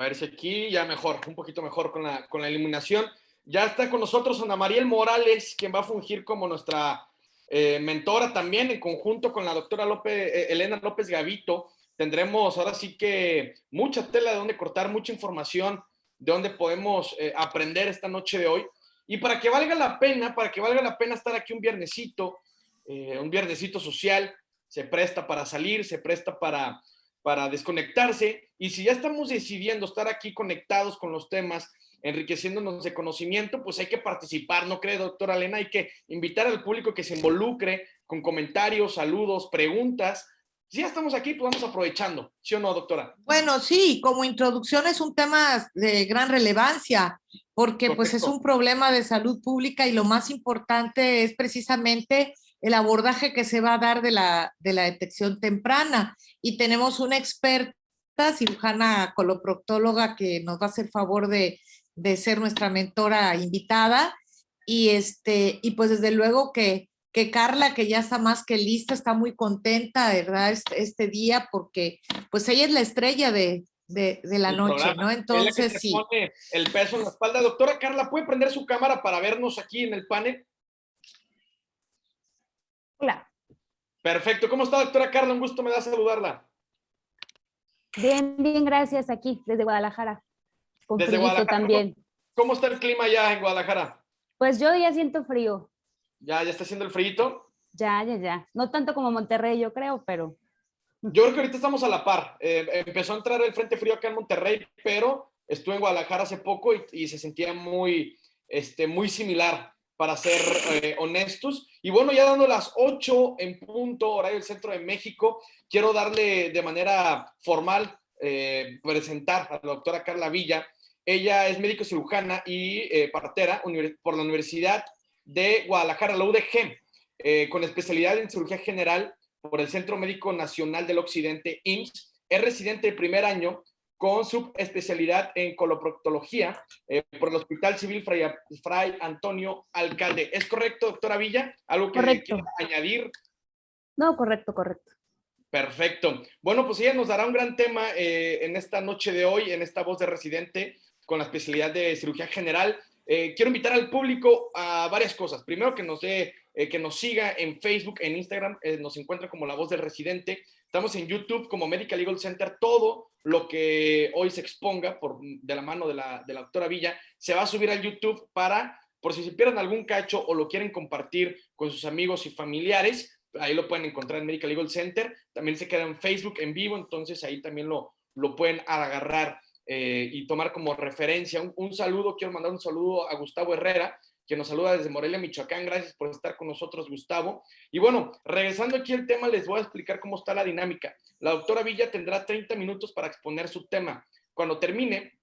A ver si aquí ya mejor, un poquito mejor con la iluminación. Ya está con nosotros Ana Mariel Morales, quien va a fungir como nuestra mentora también, en conjunto con la doctora Elena López Gavito. Tendremos ahora sí que mucha tela de donde cortar, mucha información de donde podemos aprender esta noche de hoy. Y para que valga la pena estar aquí un viernesito social, se presta para salir, se presta para desconectarse, y si ya estamos decidiendo estar aquí conectados con los temas, enriqueciéndonos de conocimiento, pues hay que participar, ¿no cree, doctora Elena? Hay que invitar al público que se involucre con comentarios, saludos, preguntas. Si ya estamos aquí, pues vamos aprovechando, ¿sí o no, doctora? Bueno, sí, como introducción es un tema de gran relevancia, porque Correcto. pues es un problema de salud pública y lo más importante es precisamente el abordaje que se va a dar de la detección temprana. Y tenemos una experta cirujana coloproctóloga que nos va a hacer favor de ser nuestra mentora invitada. Y pues desde luego que Carla, que ya está más que lista, está muy contenta, ¿verdad? Este día, porque pues ella es la estrella de la noche, programa, ¿no? Entonces, es la que te sí. pone el peso en la espalda. Doctora Carla, ¿puede prender su cámara para vernos aquí en el panel? Hola. Perfecto. ¿Cómo está, doctora Carla? Un gusto me da saludarla. Bien, bien, gracias. Aquí, desde Guadalajara. Con Desde frío Guadalajara. también. ¿Cómo está el clima allá en Guadalajara? Pues yo ya siento frío. ¿Ya está haciendo el frío? Ya. No tanto como Monterrey, yo creo, pero... Yo creo que ahorita estamos a la par. Empezó a entrar el frente frío acá en Monterrey, pero estuve en Guadalajara hace poco y se sentía muy similar, para ser honestos. Y bueno, ya dando las 8 en punto, horario del centro de México, quiero darle de manera formal, presentar a la doctora Carla Villa. Ella es médico cirujana y partera por la Universidad de Guadalajara, la UDG, con especialidad en cirugía general por el Centro Médico Nacional del Occidente, IMSS. Es residente de primer año con subespecialidad en coloproctología por el Hospital Civil Fray Antonio Alcalde. ¿Es correcto, doctora Villa? ¿Algo que quiera añadir? No, correcto. Perfecto. Bueno, pues ella nos dará un gran tema en esta noche de hoy, en esta voz de residente con la especialidad de cirugía general. Quiero invitar al público a varias cosas. Primero, que nos siga en Facebook, en Instagram, nos encuentra como La Voz del Residente. Estamos en YouTube como Medical Legal Center. Todo lo que hoy se exponga de la mano de la doctora Villa se va a subir al YouTube por si se pierden algún cacho o lo quieren compartir con sus amigos y familiares. Ahí lo pueden encontrar en Medical Legal Center. También se queda en Facebook en vivo, entonces ahí también lo pueden agarrar y tomar como referencia. Un saludo, quiero mandar un saludo a Gustavo Herrera, que nos saluda desde Morelia, Michoacán. Gracias por estar con nosotros, Gustavo. Y bueno, regresando aquí al tema, les voy a explicar cómo está la dinámica. La doctora Villa tendrá 30 minutos para exponer su tema. Cuando termine,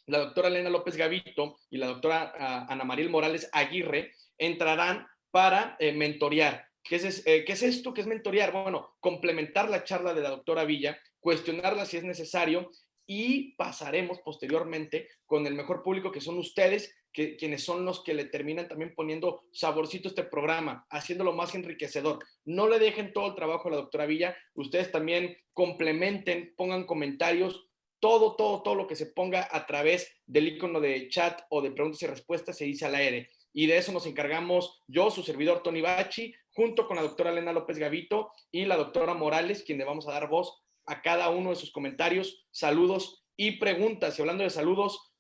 la doctora Elena López Gavito y la doctora Ana Mariel Morales Aguirre entrarán para mentorear. ¿Qué es esto? ¿Qué es mentorear? Bueno, complementar la charla de la doctora Villa, cuestionarla si es necesario, y pasaremos posteriormente con el mejor público, que son ustedes, quienes son los que le terminan también poniendo saborcito a este programa, haciéndolo más enriquecedor. No le dejen todo el trabajo a la doctora Villa, ustedes también complementen, pongan comentarios, todo lo que se ponga a través del icono de chat o de preguntas y respuestas se dice al aire. Y de eso nos encargamos yo, su servidor Tony Bachi, junto con la doctora Elena López Gavito y la doctora Morales, quien le vamos a dar voz a cada uno de sus comentarios, saludos y preguntas. Y hablando de saludos,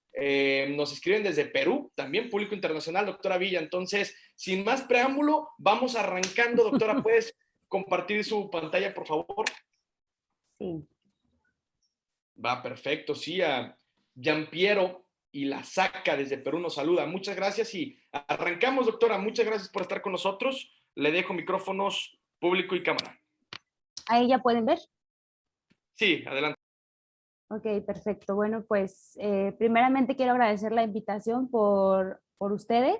nos escriben desde Perú, también público internacional, doctora Villa. Entonces, sin más preámbulo, vamos arrancando. Doctora, ¿puedes compartir su pantalla, por favor? Sí. Va, perfecto. Sí, a Giampiero y la Saca desde Perú nos saluda. Muchas gracias y arrancamos, doctora. Muchas gracias por estar con nosotros. Le dejo micrófonos, público y cámara. ¿Ahí ya pueden ver? Sí, adelante. Ok, perfecto. Bueno, pues primeramente quiero agradecer la invitación por ustedes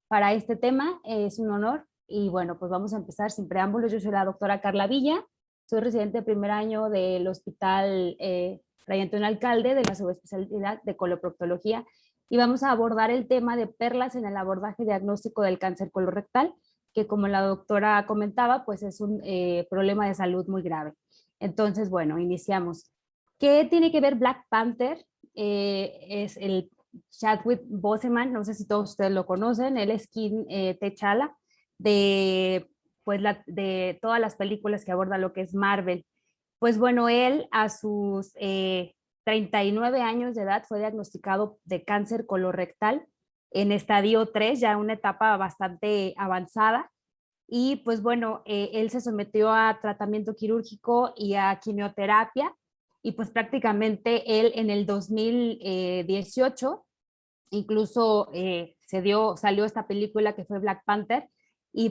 para este tema. Es un honor y bueno, pues vamos a empezar sin preámbulos. Yo soy la doctora Carla Villa, soy residente de primer año del Hospital Fray Antonio Alcalde de la subespecialidad de coloproctología y vamos a abordar el tema de perlas en el abordaje diagnóstico del cáncer colorectal, que como la doctora comentaba, pues es un problema de salud muy grave. Entonces, bueno, iniciamos. ¿Qué tiene que ver Black Panther? Es el Chadwick Boseman, no sé si todos ustedes lo conocen, él es King T'Challa de, pues de todas las películas que aborda lo que es Marvel. Pues bueno, él a sus 39 años de edad fue diagnosticado de cáncer colorectal en estadio 3, ya una etapa bastante avanzada. Y pues bueno, él se sometió a tratamiento quirúrgico y a quimioterapia y pues prácticamente él en el 2018 incluso salió esta película que fue Black Panther y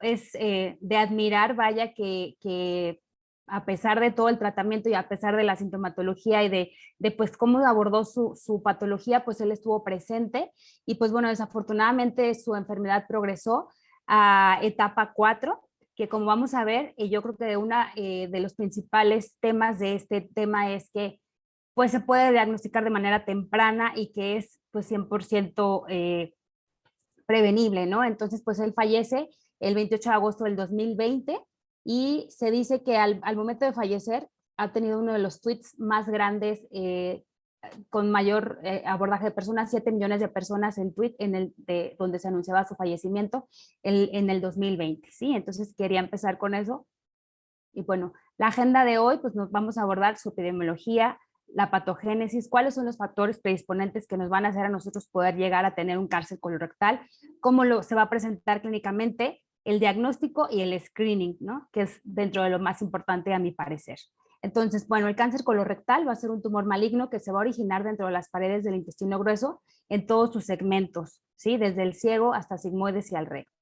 es de admirar, vaya, que a pesar de todo el tratamiento y a pesar de la sintomatología y de pues cómo abordó su patología, pues él estuvo presente y pues bueno, desafortunadamente su enfermedad progresó a etapa 4, que como vamos a ver, yo creo que una de los principales temas de este tema es que pues se puede diagnosticar de manera temprana y que es pues 100% prevenible, ¿no? Entonces pues él fallece el 28 de agosto del 2020 y se dice que al momento de fallecer ha tenido uno de los tweets más grandes con mayor abordaje de personas, 7 millones de personas en tweet donde se anunciaba su fallecimiento en el 2020, ¿sí? Entonces quería empezar con eso. Y bueno, la agenda de hoy, pues nos vamos a abordar su epidemiología, la patogénesis, cuáles son los factores predisponentes que nos van a hacer a nosotros poder llegar a tener un cáncer colorectal, cómo se va a presentar clínicamente, el diagnóstico y el screening, ¿no? Que es dentro de lo más importante a mi parecer. Entonces, bueno, el cáncer colorectal va a ser un tumor maligno que se va a originar dentro de las paredes del intestino grueso en todos sus segmentos, ¿sí? Desde el ciego hasta sigmoides y al recto.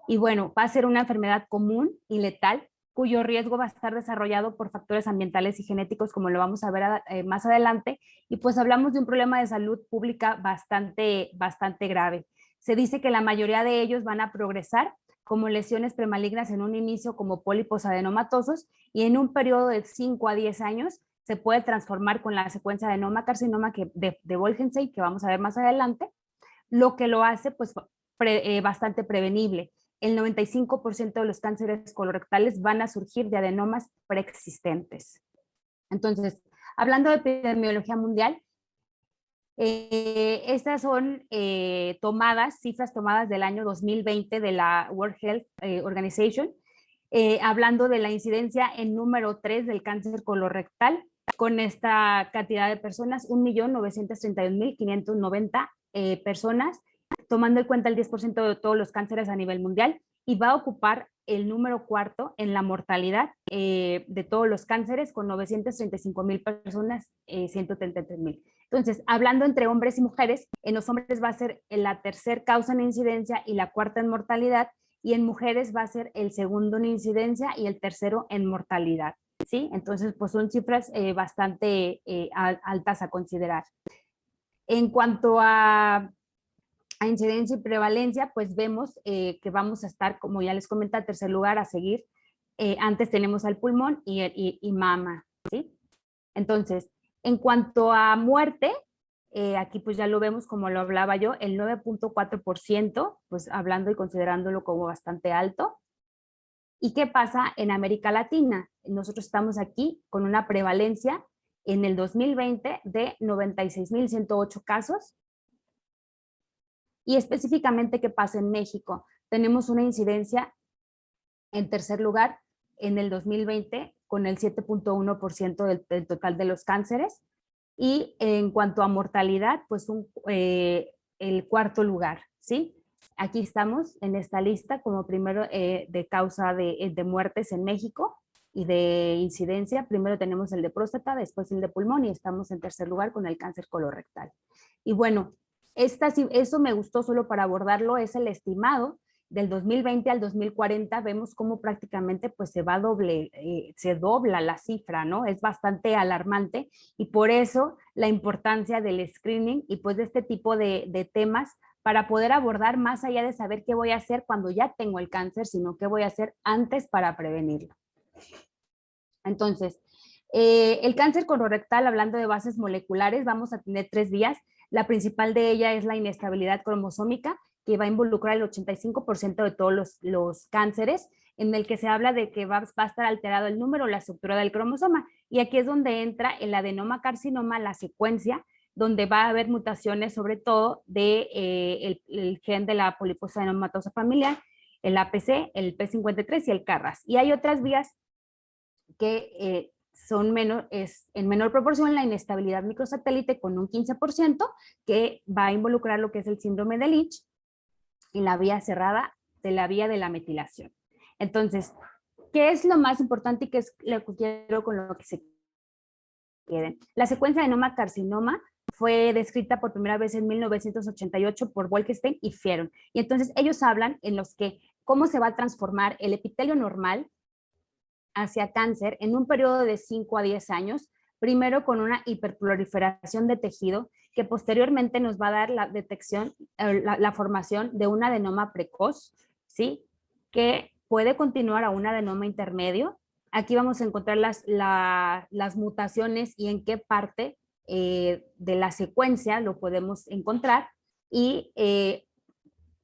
Y bueno, va a ser una enfermedad común y letal cuyo riesgo va a estar desarrollado por factores ambientales y genéticos, como lo vamos a ver más adelante, y pues hablamos de un problema de salud pública bastante grave. Se dice que la mayoría de ellos van a progresar como lesiones premalignas en un inicio como pólipos adenomatosos y en un periodo de 5 a 10 años se puede transformar con la secuencia adenoma-carcinoma de Bolgenstein, que vamos a ver más adelante, lo que lo hace pues bastante prevenible. El 95% de los cánceres colorectales van a surgir de adenomas preexistentes. Entonces, hablando de epidemiología mundial, estas son cifras tomadas del año 2020 de la World Health Organization, hablando de la incidencia en número 3 del cáncer colorectal, con esta cantidad de personas, 1.931.590 personas, tomando en cuenta el 10% de todos los cánceres a nivel mundial, y va a ocupar el número 4 en la mortalidad de todos los cánceres, con 935.000 personas, 133.000. Entonces, hablando entre hombres y mujeres, en los hombres va a ser la tercera causa en incidencia y la cuarta en mortalidad, y en mujeres va a ser el segundo en incidencia y el tercero en mortalidad, ¿sí? Entonces, pues son cifras bastante altas a considerar. En cuanto a incidencia y prevalencia, pues vemos que vamos a estar, como ya les comenté, en tercer lugar a seguir. Antes tenemos al pulmón y mama, ¿sí? Entonces, en cuanto a muerte, aquí pues ya lo vemos como lo hablaba yo, el 9.4%, pues hablando y considerándolo como bastante alto. ¿Y qué pasa en América Latina? Nosotros estamos aquí con una prevalencia en el 2020 de 96.108 casos. Y específicamente, ¿qué pasa en México? Tenemos una incidencia en tercer lugar en el 2020 con el 7.1% del total de los cánceres. Y en cuanto a mortalidad, pues el cuarto lugar, ¿sí? Aquí estamos en esta lista como primero de causa de muertes en México y de incidencia. Primero tenemos el de próstata, después el de pulmón y estamos en tercer lugar con el cáncer colorectal. Y bueno, eso me gustó solo para abordarlo, es el estimado del 2020 al 2040. Vemos cómo prácticamente pues se dobla la cifra, ¿no? Es bastante alarmante y por eso la importancia del screening y pues de este tipo de temas para poder abordar más allá de saber qué voy a hacer cuando ya tengo el cáncer, sino qué voy a hacer antes para prevenirlo. Entonces, el cáncer colorectal, hablando de bases moleculares, vamos a tener 3 vías. La principal de ella es la inestabilidad cromosómica, que va a involucrar el 85% de todos los cánceres. en el que se habla de que va a estar alterado el número o la estructura del cromosoma. Y aquí es donde entra el adenoma carcinoma, la secuencia, donde va a haber mutaciones sobre todo de, el gen de la poliposis adenomatosa familiar, el APC, el P53 y el KRAS. Y hay otras vías que son en menor proporción la inestabilidad microsatélite con un 15%, que va a involucrar lo que es el síndrome de Lynch y la vía cerrada de la vía de la metilación. Entonces, ¿qué es lo más importante y qué es lo que quiero con lo que se queden? La secuencia de adenoma carcinoma fue descrita por primera vez en 1988 por Wolkenstein y Fieron. Y entonces ellos hablan en los que cómo se va a transformar el epitelio normal hacia cáncer en un periodo de 5 a 10 años, primero con una hiperproliferación de tejido que posteriormente nos va a dar la detección, la formación de un adenoma precoz, ¿sí? Que puede continuar a un adenoma intermedio. Aquí vamos a encontrar las mutaciones y en qué parte de la secuencia lo podemos encontrar y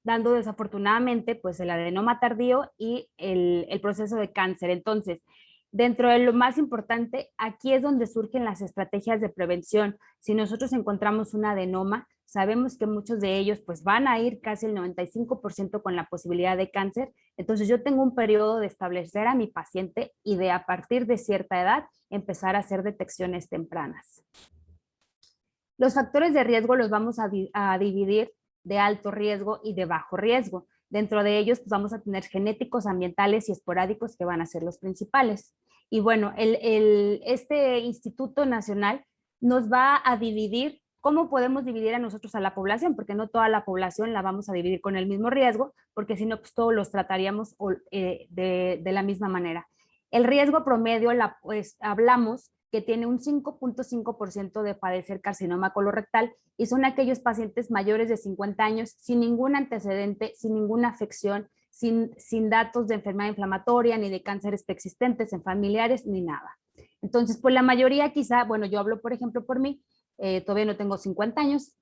dando desafortunadamente pues el adenoma tardío y el proceso de cáncer. Entonces, dentro de lo más importante, aquí es donde surgen las estrategias de prevención. Si nosotros encontramos un adenoma, sabemos que muchos de ellos pues van a ir casi el 95% con la posibilidad de cáncer. Entonces yo tengo un periodo de establecer a mi paciente y de a partir de cierta edad empezar a hacer detecciones tempranas. Los factores de riesgo los vamos a dividir de alto riesgo y de bajo riesgo. Dentro de ellos pues vamos a tener genéticos, ambientales y esporádicos que van a ser los principales. Y bueno, este Instituto Nacional nos va a dividir. ¿Cómo podemos dividir a nosotros a la población? Porque no toda la población la vamos a dividir con el mismo riesgo, porque si no, pues todos los trataríamos de la misma manera. El riesgo promedio, pues hablamos que tiene un 5.5% de padecer carcinoma colorectal y son aquellos pacientes mayores de 50 años sin ningún antecedente, sin ninguna afección, sin datos de enfermedad inflamatoria ni de cánceres preexistentes en familiares ni nada. Entonces, pues la mayoría quizá, bueno, yo hablo por ejemplo por mí, todavía no tengo 50 años,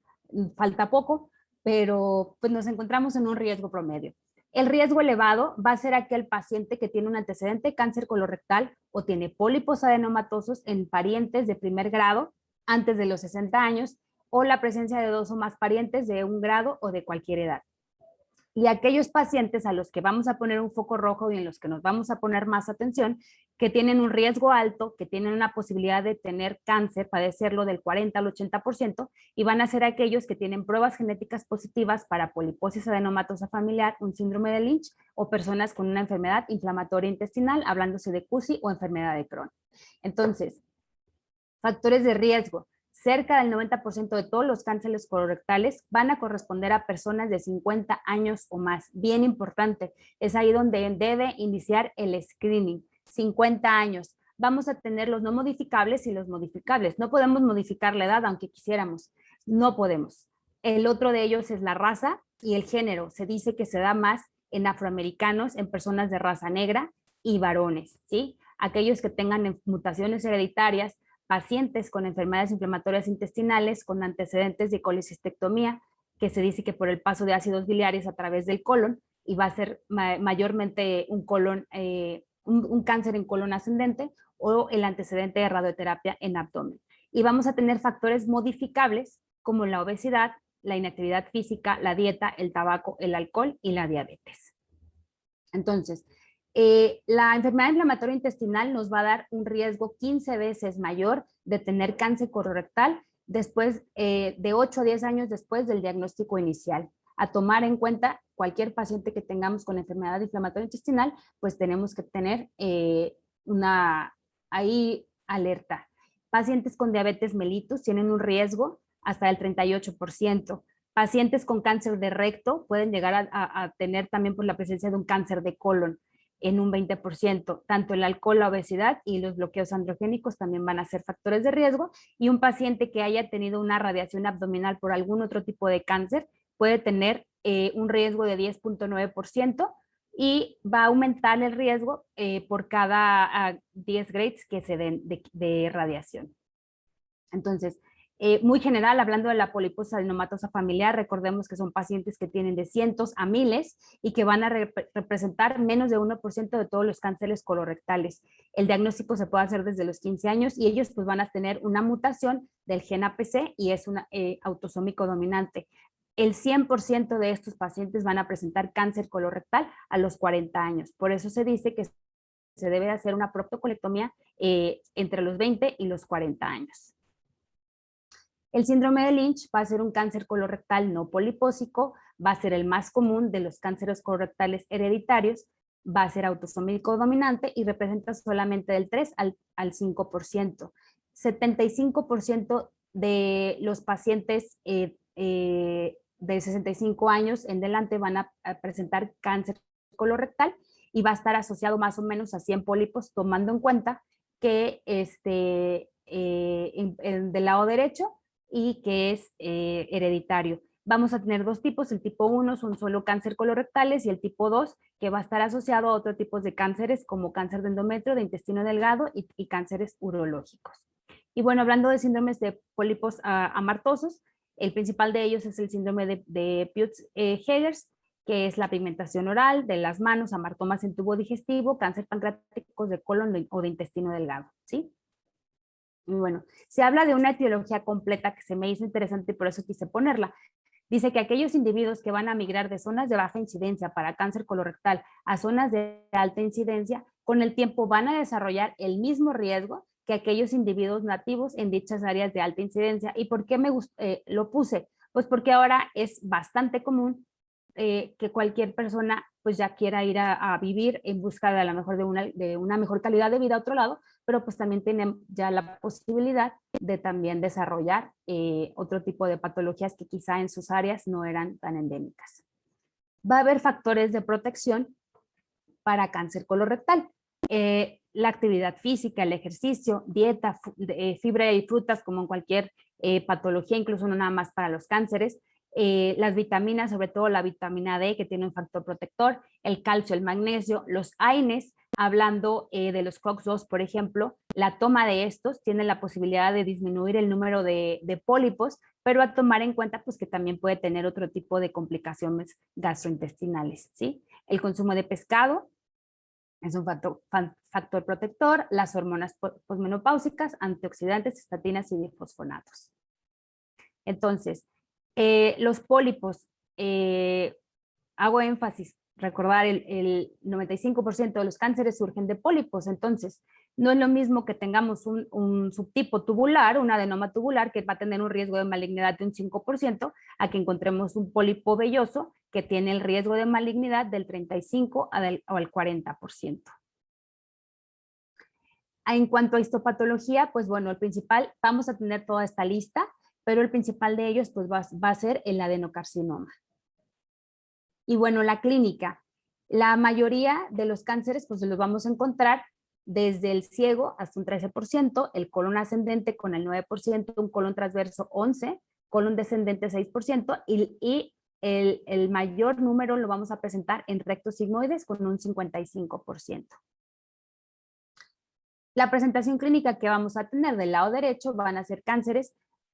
falta poco, pero pues nos encontramos en un riesgo promedio. El riesgo elevado va a ser aquel paciente que tiene un antecedente de cáncer colorectal o tiene pólipos adenomatosos en parientes de primer grado antes de los 60 años o la presencia de 2 o más parientes de un grado o de cualquier edad. Y aquellos pacientes a los que vamos a poner un foco rojo y en los que nos vamos a poner más atención, que tienen un riesgo alto, que tienen una posibilidad de tener cáncer, padecerlo del 40 al 80%, y van a ser aquellos que tienen pruebas genéticas positivas para poliposis adenomatosa familiar, un síndrome de Lynch, o personas con una enfermedad inflamatoria intestinal, hablándose de CUSI o enfermedad de Crohn. Entonces, factores de riesgo. Cerca del 90% de todos los cánceres colorectales van a corresponder a personas de 50 años o más. Bien importante, es ahí donde debe iniciar el screening. 50 años. Vamos a tener los no modificables y los modificables. No podemos modificar la edad aunque quisiéramos. No podemos. El otro de ellos es la raza y el género. Se dice que se da más en afroamericanos, en personas de raza negra y varones, ¿sí? Aquellos que tengan mutaciones hereditarias, pacientes con enfermedades inflamatorias intestinales con antecedentes de colecistectomía, que se dice que por el paso de ácidos biliares a través del colon, y va a ser mayormente un colon, un cáncer en colon ascendente o el antecedente de radioterapia en abdomen. Y vamos a tener factores modificables como la obesidad, la inactividad física, la dieta, el tabaco, el alcohol y la diabetes. Entonces, la enfermedad inflamatoria intestinal nos va a dar un riesgo 15 veces mayor de tener cáncer colorectal después de 8 a 10 años después del diagnóstico inicial. A tomar en cuenta cualquier paciente que tengamos con enfermedad inflamatoria intestinal, pues tenemos que tener una ahí alerta. Pacientes con diabetes mellitus tienen un riesgo hasta del 38%. Pacientes con cáncer de recto pueden llegar a tener también por la presencia de un cáncer de colon en un 20%. Tanto el alcohol, la obesidad y los bloqueos androgénicos también van a ser factores de riesgo. Y un paciente que haya tenido una radiación abdominal por algún otro tipo de cáncer puede tener un riesgo de 10.9% y va a aumentar el riesgo por cada 10 grades que se den de radiación. Entonces, Muy general, hablando de la poliposis adenomatosa familiar, recordemos que son pacientes que tienen de cientos a miles y que van a representar menos de 1% de todos los cánceres colorectales. El diagnóstico se puede hacer desde los 15 años y ellos pues van a tener una mutación del gen APC y es una autosómico dominante. El 100% de estos pacientes van a presentar cáncer colorectal a los 40 años. Por eso se dice que se debe hacer una proctocolectomía entre los 20 y los 40 años. El síndrome de Lynch va a ser un cáncer colorectal no polipósico, va a ser el más común de los cánceres colorectales hereditarios, va a ser autosómico dominante y representa solamente del 3 al 5%. 75% de los pacientes de 65 años en delante van a presentar cáncer colorectal y va a estar asociado más o menos a 100 pólipos, tomando en cuenta que del lado derecho y que es hereditario. Vamos a tener dos tipos, el tipo 1 son solo cáncer colorectales y el tipo 2 que va a estar asociado a otros tipos de cánceres como cáncer de endometrio, de intestino delgado y cánceres urológicos. Y bueno, hablando de síndromes de pólipos amartosos, el principal de ellos es el síndrome de Peutz-Jeghers, que es la pigmentación oral de las manos, amartomas en tubo digestivo, cáncer pancreático de colon o de intestino delgado, ¿sí? Y bueno, se habla de una etiología completa que se me hizo interesante y por eso quise ponerla. Dice que aquellos individuos que van a migrar de zonas de baja incidencia para cáncer colorectal a zonas de alta incidencia, con el tiempo van a desarrollar el mismo riesgo que aquellos individuos nativos en dichas áreas de alta incidencia. ¿Y por qué lo puse? Pues porque ahora es bastante común que cualquier persona pues ya quiera ir a vivir en busca de a lo mejor de una mejor calidad de vida a otro lado, pero pues también tienen ya la posibilidad de también desarrollar otro tipo de patologías que quizá en sus áreas no eran tan endémicas. Va a haber factores de protección para cáncer colorectal. La actividad física, el ejercicio, dieta, fibra y frutas como en cualquier patología, incluso no nada más para los cánceres, las vitaminas, sobre todo la vitamina D, que tiene un factor protector, el calcio, el magnesio, los AINES, hablando de los COX-2, por ejemplo, la toma de estos tiene la posibilidad de disminuir el número de pólipos, pero a tomar en cuenta pues, que también puede tener otro tipo de complicaciones gastrointestinales, ¿sí? El consumo de pescado es un factor protector, las hormonas posmenopáusicas, antioxidantes, estatinas y bifosfonatos. Entonces, los pólipos, hago énfasis, recordar el 95% de los cánceres surgen de pólipos, entonces no es lo mismo que tengamos un subtipo tubular, un adenoma tubular que va a tener un riesgo de malignidad de un 5%, a que encontremos un pólipo velloso que tiene el riesgo de malignidad del 35 al 40%. En cuanto a histopatología, pues bueno, el principal, vamos a tener toda esta lista, pero el principal de ellos pues va a ser el adenocarcinoma. Y bueno, la clínica, la mayoría de los cánceres pues los vamos a encontrar desde el ciego hasta un 13%, el colon ascendente con el 9%, un colon transverso 11%, colon descendente 6% y el mayor número lo vamos a presentar en rectos sigmoides con un 55%. La presentación clínica que vamos a tener del lado derecho van a ser cánceres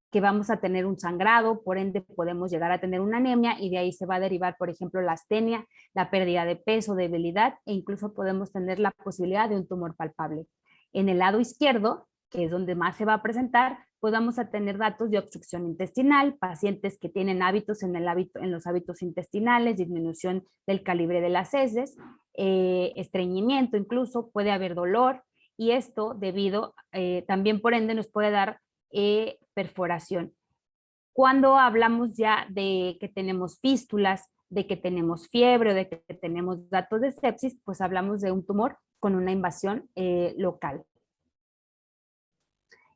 que vamos a tener un sangrado, por ende podemos llegar a tener una anemia y de ahí se va a derivar, por ejemplo, la astenia, la pérdida de peso, debilidad e incluso podemos tener la posibilidad de un tumor palpable. En el lado izquierdo, que es donde más se va a presentar, pues vamos a tener datos de obstrucción intestinal, pacientes que tienen hábitos en los hábitos intestinales, disminución del calibre de las heces, estreñimiento incluso, puede haber dolor y esto debido, también por ende nos puede dar perforación. Cuando hablamos ya de que tenemos fístulas, de que tenemos fiebre, de que tenemos datos de sepsis, pues hablamos de un tumor con una invasión local.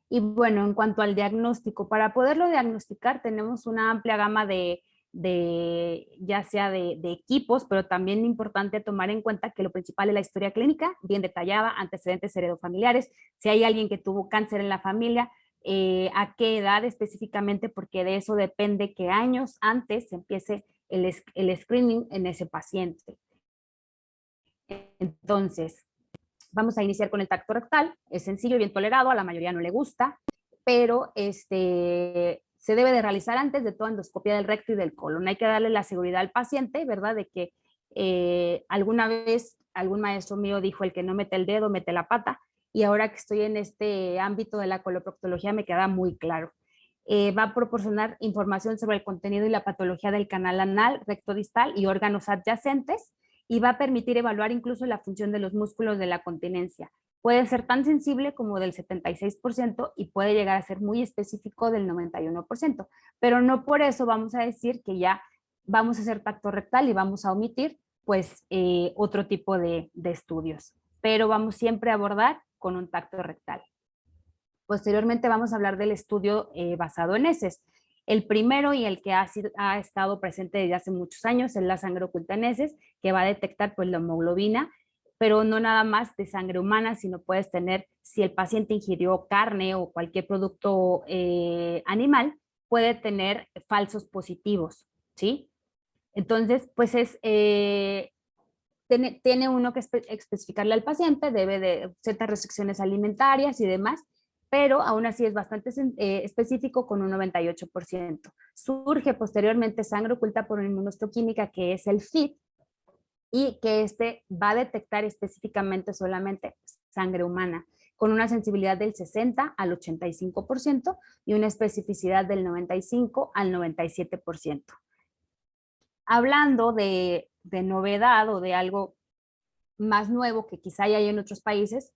Y bueno, en cuanto al diagnóstico, para poderlo diagnosticar tenemos una amplia gama ya sea de equipos, pero también importante tomar en cuenta que lo principal es la historia clínica, bien detallada, antecedentes heredofamiliares, si hay alguien que tuvo cáncer en la familia, a qué edad específicamente, porque de eso depende qué años antes empiece el screening en ese paciente. Entonces, vamos a iniciar con el tacto rectal, es sencillo y bien tolerado, a la mayoría no le gusta. pero se debe de realizar antes de toda endoscopia del recto y del colon. Hay que darle la seguridad al paciente, ¿verdad? De que alguna vez algún maestro mío dijo, el que no mete el dedo, mete la pata, y ahora que estoy en este ámbito de la coloproctología me queda muy claro. Va a proporcionar información sobre el contenido y la patología del canal anal, recto distal y órganos adyacentes, y va a permitir evaluar incluso la función de los músculos de la continencia. Puede ser tan sensible como del 76% y puede llegar a ser muy específico del 91%, pero no por eso vamos a decir que ya vamos a hacer tacto rectal y vamos a omitir pues otro tipo de estudios, pero vamos siempre a abordar con un tacto rectal. Posteriormente vamos a hablar del estudio basado en heces. El primero y el que ha estado presente desde hace muchos años es la sangre oculta en heces, que va a detectar pues la hemoglobina, pero no nada más de sangre humana, sino puedes tener, si el paciente ingirió carne o cualquier producto animal, puede tener falsos positivos, ¿sí? Entonces, pues tiene uno que especificarle al paciente, debe de ciertas restricciones alimentarias y demás, pero aún así es bastante específico con un 98%. Surge posteriormente sangre oculta por inmunohistoquímica, que es el FIT, y que va a detectar específicamente solamente sangre humana, con una sensibilidad del 60 al 85% y una especificidad del 95 al 97%. Hablando de novedad o de algo más nuevo que quizá hay en otros países,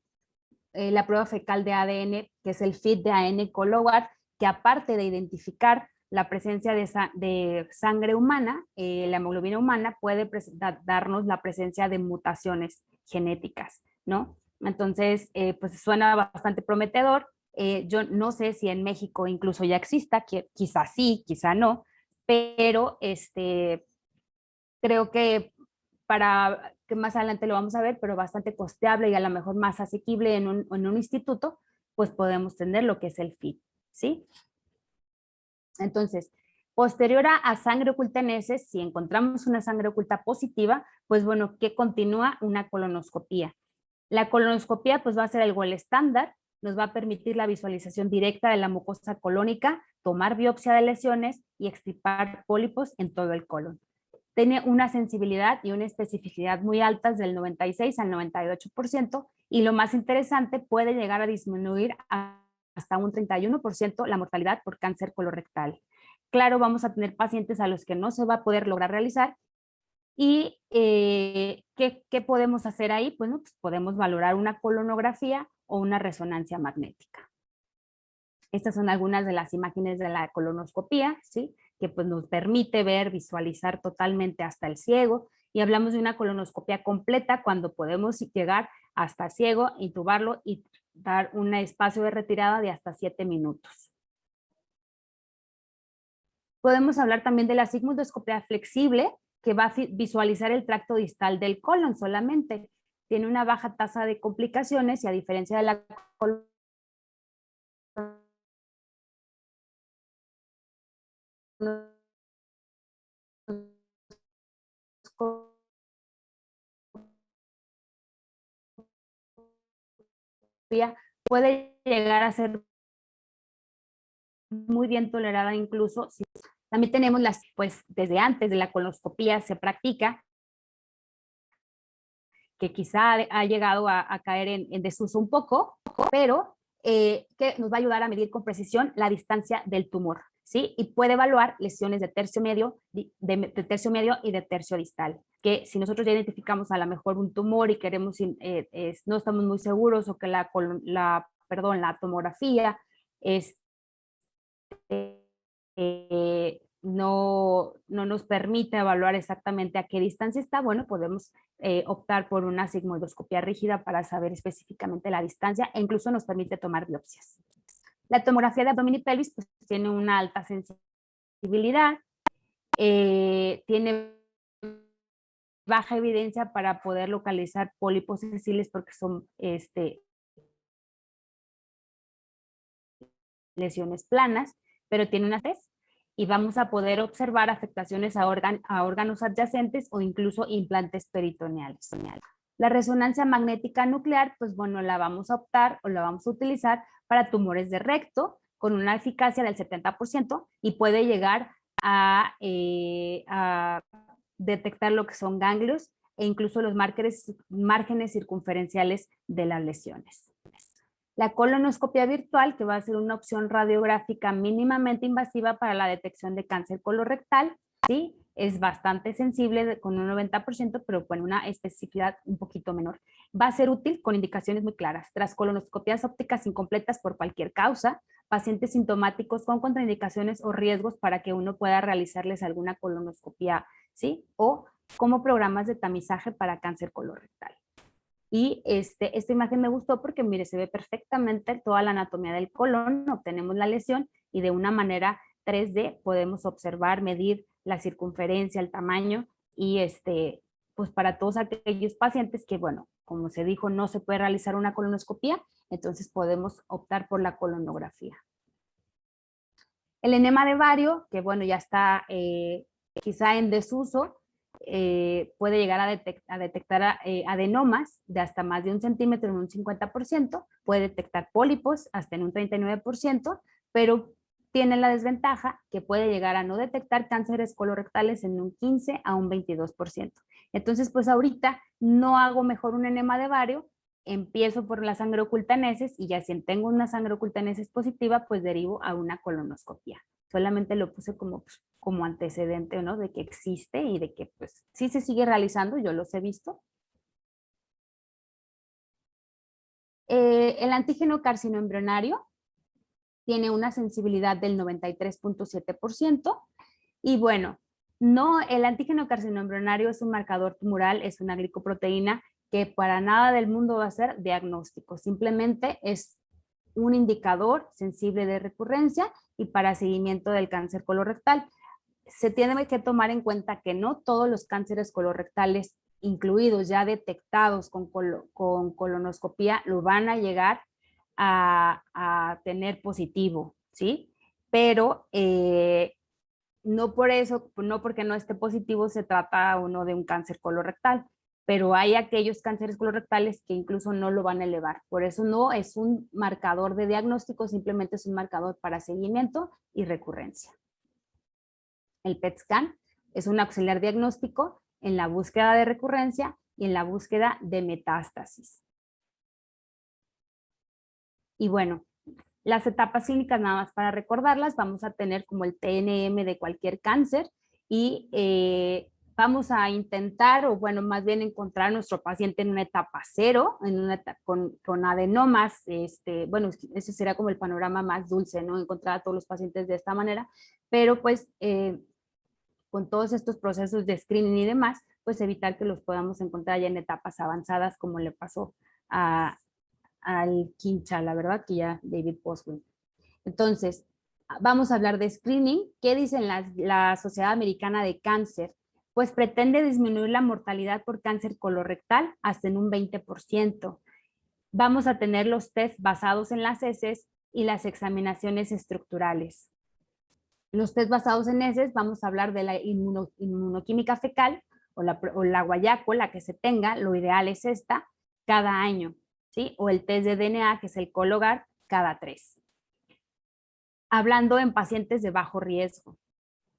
la prueba fecal de ADN, que es el FIT de AN Cologuard, que aparte de identificar la presencia de sangre humana, la hemoglobina humana puede darnos la presencia de mutaciones genéticas, ¿no? Entonces, pues suena bastante prometedor. Yo no sé si en México incluso ya exista, quizá sí, quizá no, pero creo que que más adelante lo vamos a ver, pero bastante costeable y a lo mejor más asequible en un instituto, pues podemos tener lo que es el FIT, ¿sí? Entonces, posterior a sangre oculta en heces, si encontramos una sangre oculta positiva, pues bueno, ¿qué continúa? Una colonoscopía. La colonoscopía pues va a ser el gol estándar, nos va a permitir la visualización directa de la mucosa colónica, tomar biopsia de lesiones y extirpar pólipos en todo el colon. Tiene una sensibilidad y una especificidad muy altas del 96 al 98% y lo más interesante, puede llegar a disminuir hasta un 31% la mortalidad por cáncer colorectal. Claro, vamos a tener pacientes a los que no se va a poder lograr realizar. ¿Y qué podemos hacer ahí? Bueno, pues podemos valorar una colonografía o una resonancia magnética. Estas son algunas de las imágenes de la colonoscopía, ¿sí? Que pues nos permite ver, visualizar totalmente hasta el ciego. Y hablamos de una colonoscopia completa cuando podemos llegar hasta ciego, intubarlo y dar un espacio de retirada de hasta 7 minutos. Podemos hablar también de la sigmoidoscopia flexible, que va a visualizar el tracto distal del colon solamente. Tiene una baja tasa de complicaciones y a diferencia de la puede llegar a ser muy bien tolerada incluso. También tenemos pues desde antes de la colonoscopía se practica, que quizá ha llegado a caer en desuso un poco, pero que nos va a ayudar a medir con precisión la distancia del tumor, ¿sí? Y puede evaluar lesiones de tercio medio, de tercio medio y de tercio distal, que si nosotros ya identificamos a lo mejor un tumor y queremos, no estamos muy seguros o que la tomografía no nos permite evaluar exactamente a qué distancia está, bueno, podemos optar por una sigmoidoscopia rígida para saber específicamente la distancia e incluso nos permite tomar biopsias. La tomografía de abdomen y pelvis pues, tiene una alta sensibilidad, tiene baja evidencia para poder localizar pólipos sensibles porque son lesiones planas, pero tiene una test y vamos a poder observar afectaciones a órganos adyacentes o incluso implantes peritoneales. La resonancia magnética nuclear, pues bueno, la vamos a optar o la vamos a utilizar para tumores de recto, con una eficacia del 70% y puede llegar a detectar lo que son ganglios e incluso los márgenes circunferenciales de las lesiones. La colonoscopia virtual, que va a ser una opción radiográfica mínimamente invasiva para la detección de cáncer colorectal, ¿sí? Es bastante sensible con un 90%, pero con una especificidad un poquito menor. Va a ser útil con indicaciones muy claras. Tras colonoscopias ópticas incompletas por cualquier causa, pacientes sintomáticos con contraindicaciones o riesgos para que uno pueda realizarles alguna colonoscopia, ¿sí? O como programas de tamizaje para cáncer colorectal. Y esta imagen me gustó porque, mire, se ve perfectamente toda la anatomía del colon, obtenemos la lesión y de una manera 3D podemos observar, medir la circunferencia, el tamaño y pues para todos aquellos pacientes que, bueno, como se dijo, no se puede realizar una colonoscopia, entonces podemos optar por la colonografía. El enema de vario, que bueno, ya está quizá en desuso, puede llegar a detectar adenomas de hasta más de 1 centímetro en un 50%, puede detectar pólipos hasta en un 39%, pero tiene la desventaja que puede llegar a no detectar cánceres colorectales en un 15 a un 22%. Entonces, pues ahorita no hago mejor un enema de vario, empiezo por la sangre oculta en heces y ya si tengo una sangre oculta en heces positiva, pues derivo a una colonoscopia. Solamente lo puse como antecedente, ¿no? De que existe y de que pues sí se sigue realizando, yo los he visto. El antígeno carcinoembrionario tiene una sensibilidad del 93.7% y bueno, no, el antígeno carcinoembrionario es un marcador tumoral, es una glicoproteína que para nada del mundo va a ser diagnóstico, simplemente es un indicador sensible de recurrencia y para seguimiento del cáncer colorectal. Se tiene que tomar en cuenta que no todos los cánceres colorectales, incluidos ya detectados con colonoscopía, lo van a llegar a tener positivo, ¿sí? Pero no por eso, no porque no esté positivo se trata uno de un cáncer colorectal, pero hay aquellos cánceres colorectales que incluso no lo van a elevar. Por eso no es un marcador de diagnóstico, simplemente es un marcador para seguimiento y recurrencia. El PET scan es un auxiliar diagnóstico en la búsqueda de recurrencia y en la búsqueda de metástasis. Y bueno, las etapas clínicas, nada más para recordarlas, vamos a tener como el TNM de cualquier cáncer y vamos a intentar, o bueno, más bien encontrar a nuestro paciente en una etapa 0, en una etapa con adenomas, bueno, ese será como el panorama más dulce, ¿no? Encontrar a todos los pacientes de esta manera, pero pues con todos estos procesos de screening y demás, pues evitar que los podamos encontrar ya en etapas avanzadas como le pasó al Quincha, la verdad, que ya David Boswell. Entonces, vamos a hablar de screening. ¿Qué dice la Sociedad Americana de Cáncer? Pues pretende disminuir la mortalidad por cáncer colorectal hasta en un 20%. Vamos a tener los test basados en las heces y las examinaciones estructurales. Los test basados en heces, vamos a hablar de la inmunoquímica fecal o la guayaco, la que se tenga, lo ideal es esta, cada año, ¿sí? O el test de DNA, que es el Cologuard, cada 3. Hablando en pacientes de bajo riesgo.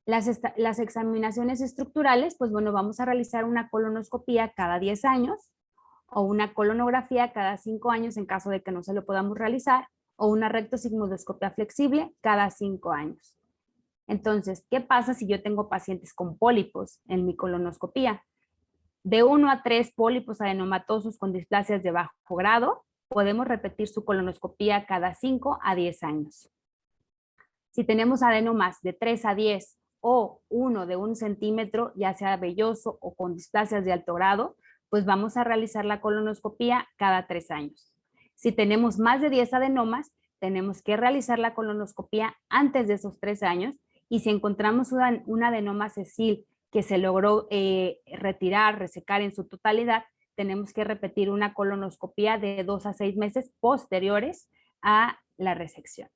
Las examinaciones estructurales, pues bueno, vamos a realizar una colonoscopía cada 10 años o una colonografía cada 5 años en caso de que no se lo podamos realizar o una rectosigmoidoscopia flexible cada 5 años. Entonces, ¿qué pasa si yo tengo pacientes con pólipos en mi colonoscopía? De 1 a 3 pólipos adenomatosos con displasias de bajo grado, podemos repetir su colonoscopía cada 5 a 10 años. Si tenemos adenomas de 3 a 10 o uno de 1 centímetro, ya sea velloso o con displasias de alto grado, pues vamos a realizar la colonoscopía cada 3 años. Si tenemos más de 10 adenomas, tenemos que realizar la colonoscopía antes de esos 3 años y si encontramos un adenoma sesil que se logró retirar, resecar en su totalidad, tenemos que repetir una colonoscopía de 2 a 6 meses posteriores a la resección.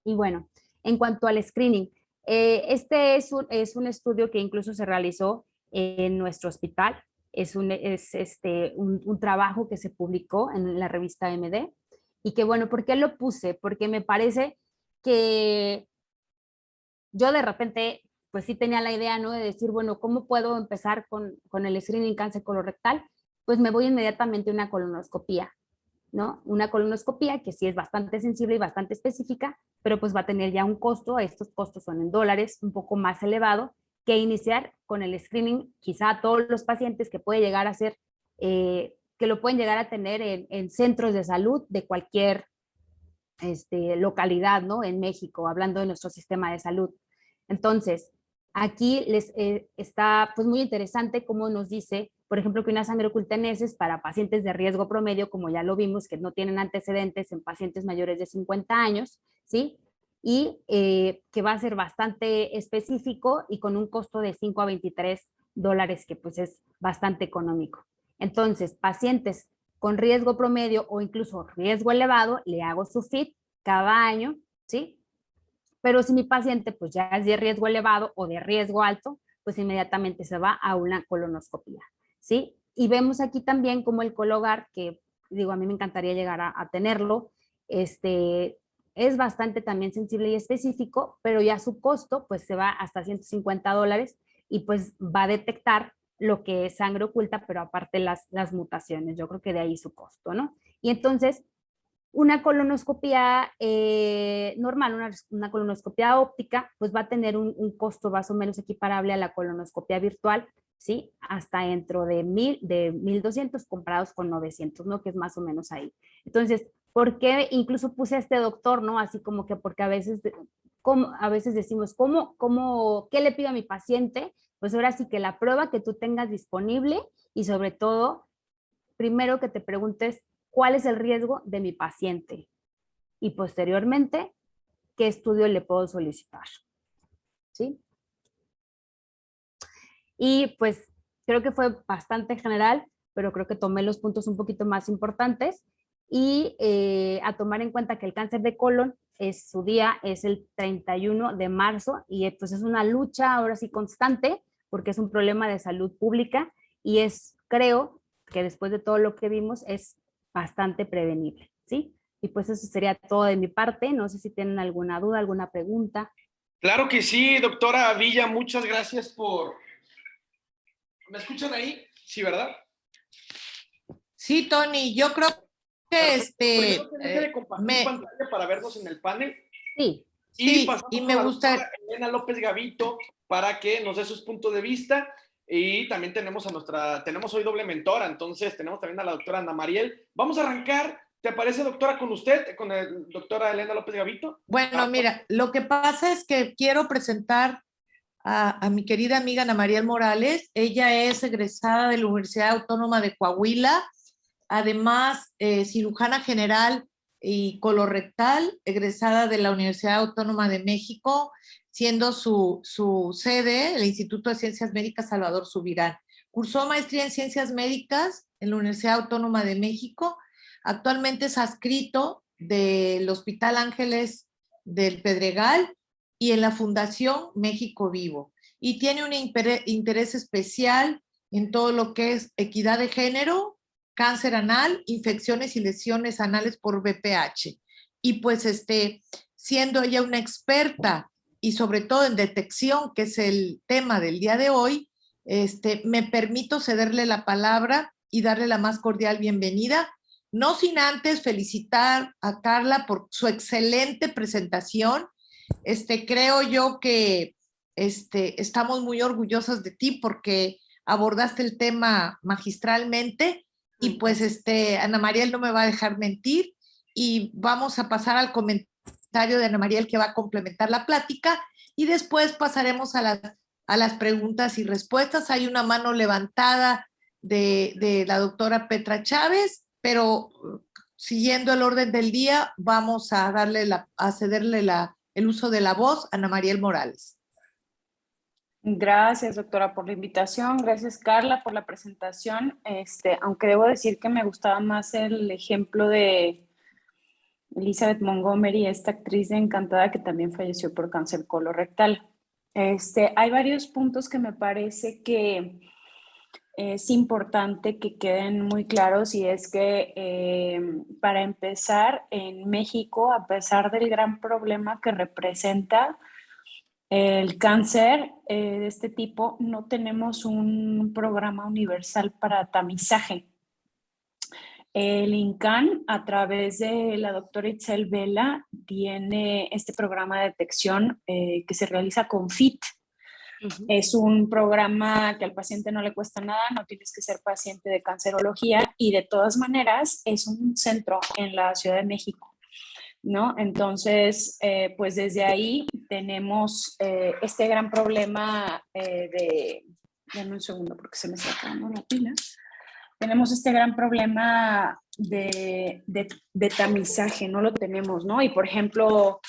Y bueno, en cuanto al screening, este es un estudio que incluso se realizó en nuestro hospital. Es un trabajo que se publicó en la revista MD Y que bueno, ¿por qué lo puse? Porque me parece que yo de repente, pues sí tenía la idea, ¿no? De decir, bueno, ¿cómo puedo empezar con el screening cáncer colorectal? Pues me voy inmediatamente a una colonoscopía, ¿no? Una colonoscopía que sí es bastante sensible y bastante específica, pero pues va a tener ya un costo, estos costos son en dólares, un poco más elevado, que iniciar con el screening, quizá a todos los pacientes que puede llegar a ser, que lo pueden llegar a tener en centros de salud de cualquier localidad, ¿no? En México, hablando de nuestro sistema de salud. Entonces, aquí les está pues muy interesante cómo nos dice, por ejemplo, que una sangre oculta en heces para pacientes de riesgo promedio, como ya lo vimos, que no tienen antecedentes en pacientes mayores de 50 años, ¿sí? Y que va a ser bastante específico y con un costo de 5 a 23 dólares, que pues es bastante económico. Entonces, pacientes con riesgo promedio o incluso riesgo elevado, le hago su FIT cada año, ¿sí? Pero si mi paciente pues ya es de riesgo elevado o de riesgo alto, pues inmediatamente se va a una colonoscopia, ¿sí? Y vemos aquí también como el Cologuard, que digo, a mí me encantaría llegar a tenerlo, es bastante también sensible y específico, pero ya su costo pues se va hasta 150 dólares y pues va a detectar lo que es sangre oculta, pero aparte las mutaciones, yo creo que de ahí su costo, ¿no? Y entonces, una colonoscopia normal, una colonoscopia óptica, pues va a tener un costo más o menos equiparable a la colonoscopia virtual, ¿sí? Hasta dentro de 1,200 comparados con 900, ¿no? Que es más o menos ahí. Entonces, ¿por qué incluso puse a este doctor, ¿no? Así como que porque a veces, a veces decimos, ¿qué le pido a mi paciente? Pues ahora sí que la prueba que tú tengas disponible y sobre todo, primero que te preguntes cuál es el riesgo de mi paciente y posteriormente qué estudio le puedo solicitar, ¿sí? Y pues creo que fue bastante general, pero creo que tomé los puntos un poquito más importantes y a tomar en cuenta que el cáncer de colon su día es el 31 de marzo y pues es una lucha ahora sí constante porque es un problema de salud pública y creo que después de todo lo que vimos es bastante prevenible, ¿sí? Y pues eso sería todo de mi parte. No sé si tienen alguna duda, alguna pregunta. Claro que sí, doctora Villa, muchas gracias por... ¿Me escuchan ahí? Sí, ¿verdad? Sí, Tony, yo creo que Perfecto. Primero que deje de compartir pantalla para vernos en el panel. Sí. Y sí, pasamos y con me la gusta. doctora Elena López Gavito para que nos dé sus puntos de vista. Y también tenemos hoy doble mentora, entonces tenemos también a la doctora Ana Mariel. Vamos a arrancar, ¿te parece, doctora, con usted, con la doctora Elena López Gavito? Bueno, mira, lo que pasa es que quiero presentar a mi querida amiga Ana Mariel Morales. Ella es egresada de la Universidad Autónoma de Coahuila, además cirujana general y colorectal, egresada de la Universidad Autónoma de México, siendo su sede el Instituto de Ciencias Médicas Salvador Subirán. Cursó maestría en Ciencias Médicas en la Universidad Autónoma de México. Actualmente es adscrito del Hospital Ángeles del Pedregal y en la Fundación México Vivo. Y tiene un interés especial en todo lo que es equidad de género, cáncer anal, infecciones y lesiones anales por VPH. Y pues siendo ella una experta y sobre todo en detección, que es el tema del día de hoy, me permito cederle la palabra y darle la más cordial bienvenida, no sin antes felicitar a Carla por su excelente presentación. Creo yo que estamos muy orgullosas de ti porque abordaste el tema magistralmente y pues Ana Mariel no me va a dejar mentir y vamos a pasar al comentario de Ana Mariel que va a complementar la plática y después pasaremos a las preguntas y respuestas. Hay una mano levantada de la doctora Petra Chávez, pero siguiendo el orden del día vamos a cederle el uso de la voz a Ana Mariel Morales. Gracias, doctora, por la invitación. Gracias, Carla, por la presentación. Aunque debo decir que me gustaba más el ejemplo de Elizabeth Montgomery, esta actriz de Encantada que también falleció por cáncer colorectal. Hay varios puntos que me parece que es importante que queden muy claros, y es que para empezar, en México, a pesar del gran problema que representa el cáncer de este tipo, no tenemos un programa universal para tamizaje. El INCAN, a través de la doctora Itzel Vela, tiene este programa de detección que se realiza con FIT. Es un programa que al paciente no le cuesta nada, no tienes que ser paciente de cancerología, y de todas maneras es un centro en la Ciudad de México, ¿no? Entonces, pues desde ahí tenemos este gran problema Dame un segundo porque se me está acabando la pila. Tenemos este gran problema de tamizaje, no lo tenemos, ¿no? Y por ejemplo,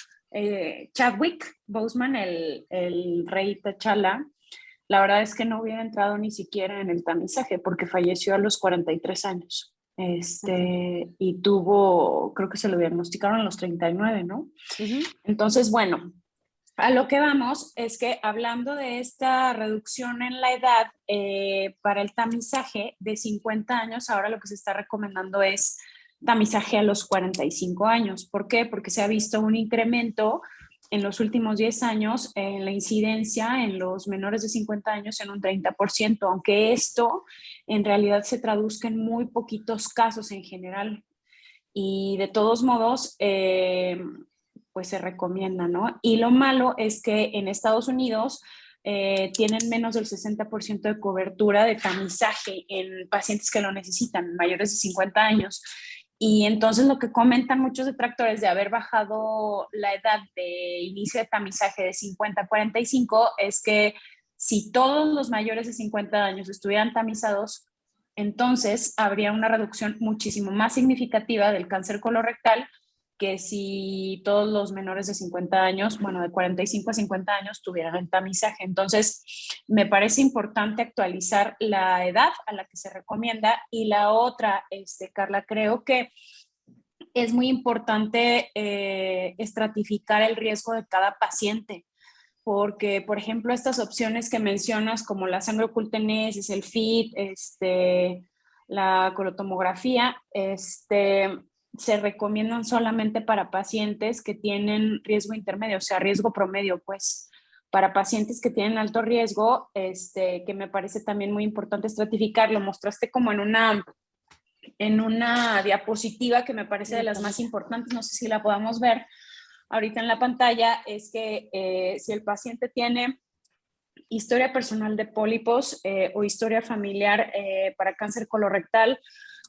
Chadwick Boseman, el rey T'Challa, la verdad es que no hubiera entrado ni siquiera en el tamizaje porque falleció a los 43 años. Y creo que se lo diagnosticaron a los 39, ¿no? Entonces, bueno, a lo que vamos es que, hablando de esta reducción en la edad para el tamizaje de 50 años, ahora lo que se está recomendando es tamizaje a los 45 años. ¿Por qué? Porque se ha visto un incremento en los últimos 10 años en la incidencia en los menores de 50 años en un 30%, aunque esto en realidad se traduzca en muy poquitos casos en general. Y de todos modos, pues se recomienda, ¿no? Y lo malo es que en Estados Unidos tienen menos del 60% de cobertura de tamizaje en pacientes que lo necesitan, mayores de 50 años. Y entonces lo que comentan muchos detractores de haber bajado la edad de inicio de tamizaje de 50 a 45 es que si todos los mayores de 50 años estuvieran tamizados, entonces habría una reducción muchísimo más significativa del cáncer colorectal que si todos los menores de 50 años, bueno, de 45 a 50 años tuvieran el tamizaje. Entonces, me parece importante actualizar la edad a la que se recomienda. Y la otra, Carla, creo que es muy importante estratificar el riesgo de cada paciente, porque, por ejemplo, estas opciones que mencionas, como la sangre oculta en heces, el FIT, la colotomografía, se recomiendan solamente para pacientes que tienen riesgo intermedio, o sea, riesgo promedio, pues. Para pacientes que tienen alto riesgo, que me parece también muy importante estratificar, lo mostraste como en una diapositiva que me parece de las más importantes, no sé si la podamos ver ahorita en la pantalla, es que si el paciente tiene historia personal de pólipos o historia familiar para cáncer colorectal,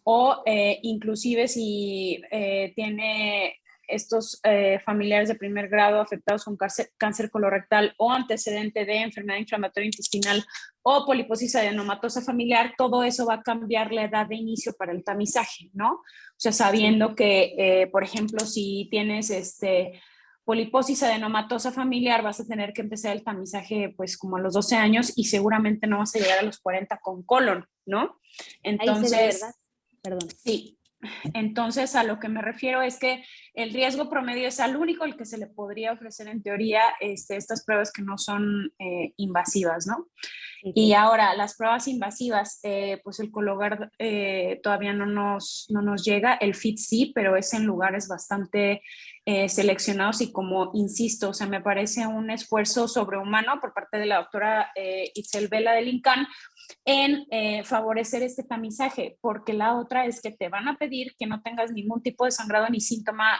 o inclusive si tiene estos familiares de primer grado afectados con cáncer colorectal, o antecedente de enfermedad inflamatoria intestinal o poliposis adenomatosa familiar, todo eso va a cambiar la edad de inicio para el tamizaje, ¿no? O sea, sabiendo que, por ejemplo, si tienes poliposis adenomatosa familiar, vas a tener que empezar el tamizaje pues como a los 12 años, y seguramente no vas a llegar a los 40 con colon, ¿no? Entonces, ahí se ve, ¿verdad? Perdón. Sí. Entonces, a lo que me refiero es que el riesgo promedio es al único al que se le podría ofrecer en teoría estas pruebas que no son invasivas, ¿no? Sí. Y ahora, las pruebas invasivas, pues el Cologuard todavía no nos llega, el FIT sí, pero es en lugares bastante seleccionados, y como insisto, o sea, me parece un esfuerzo sobrehumano por parte de la doctora Itzel Vela del INCAN en favorecer este tamizaje, porque la otra es que te van a pedir que no tengas ningún tipo de sangrado ni síntoma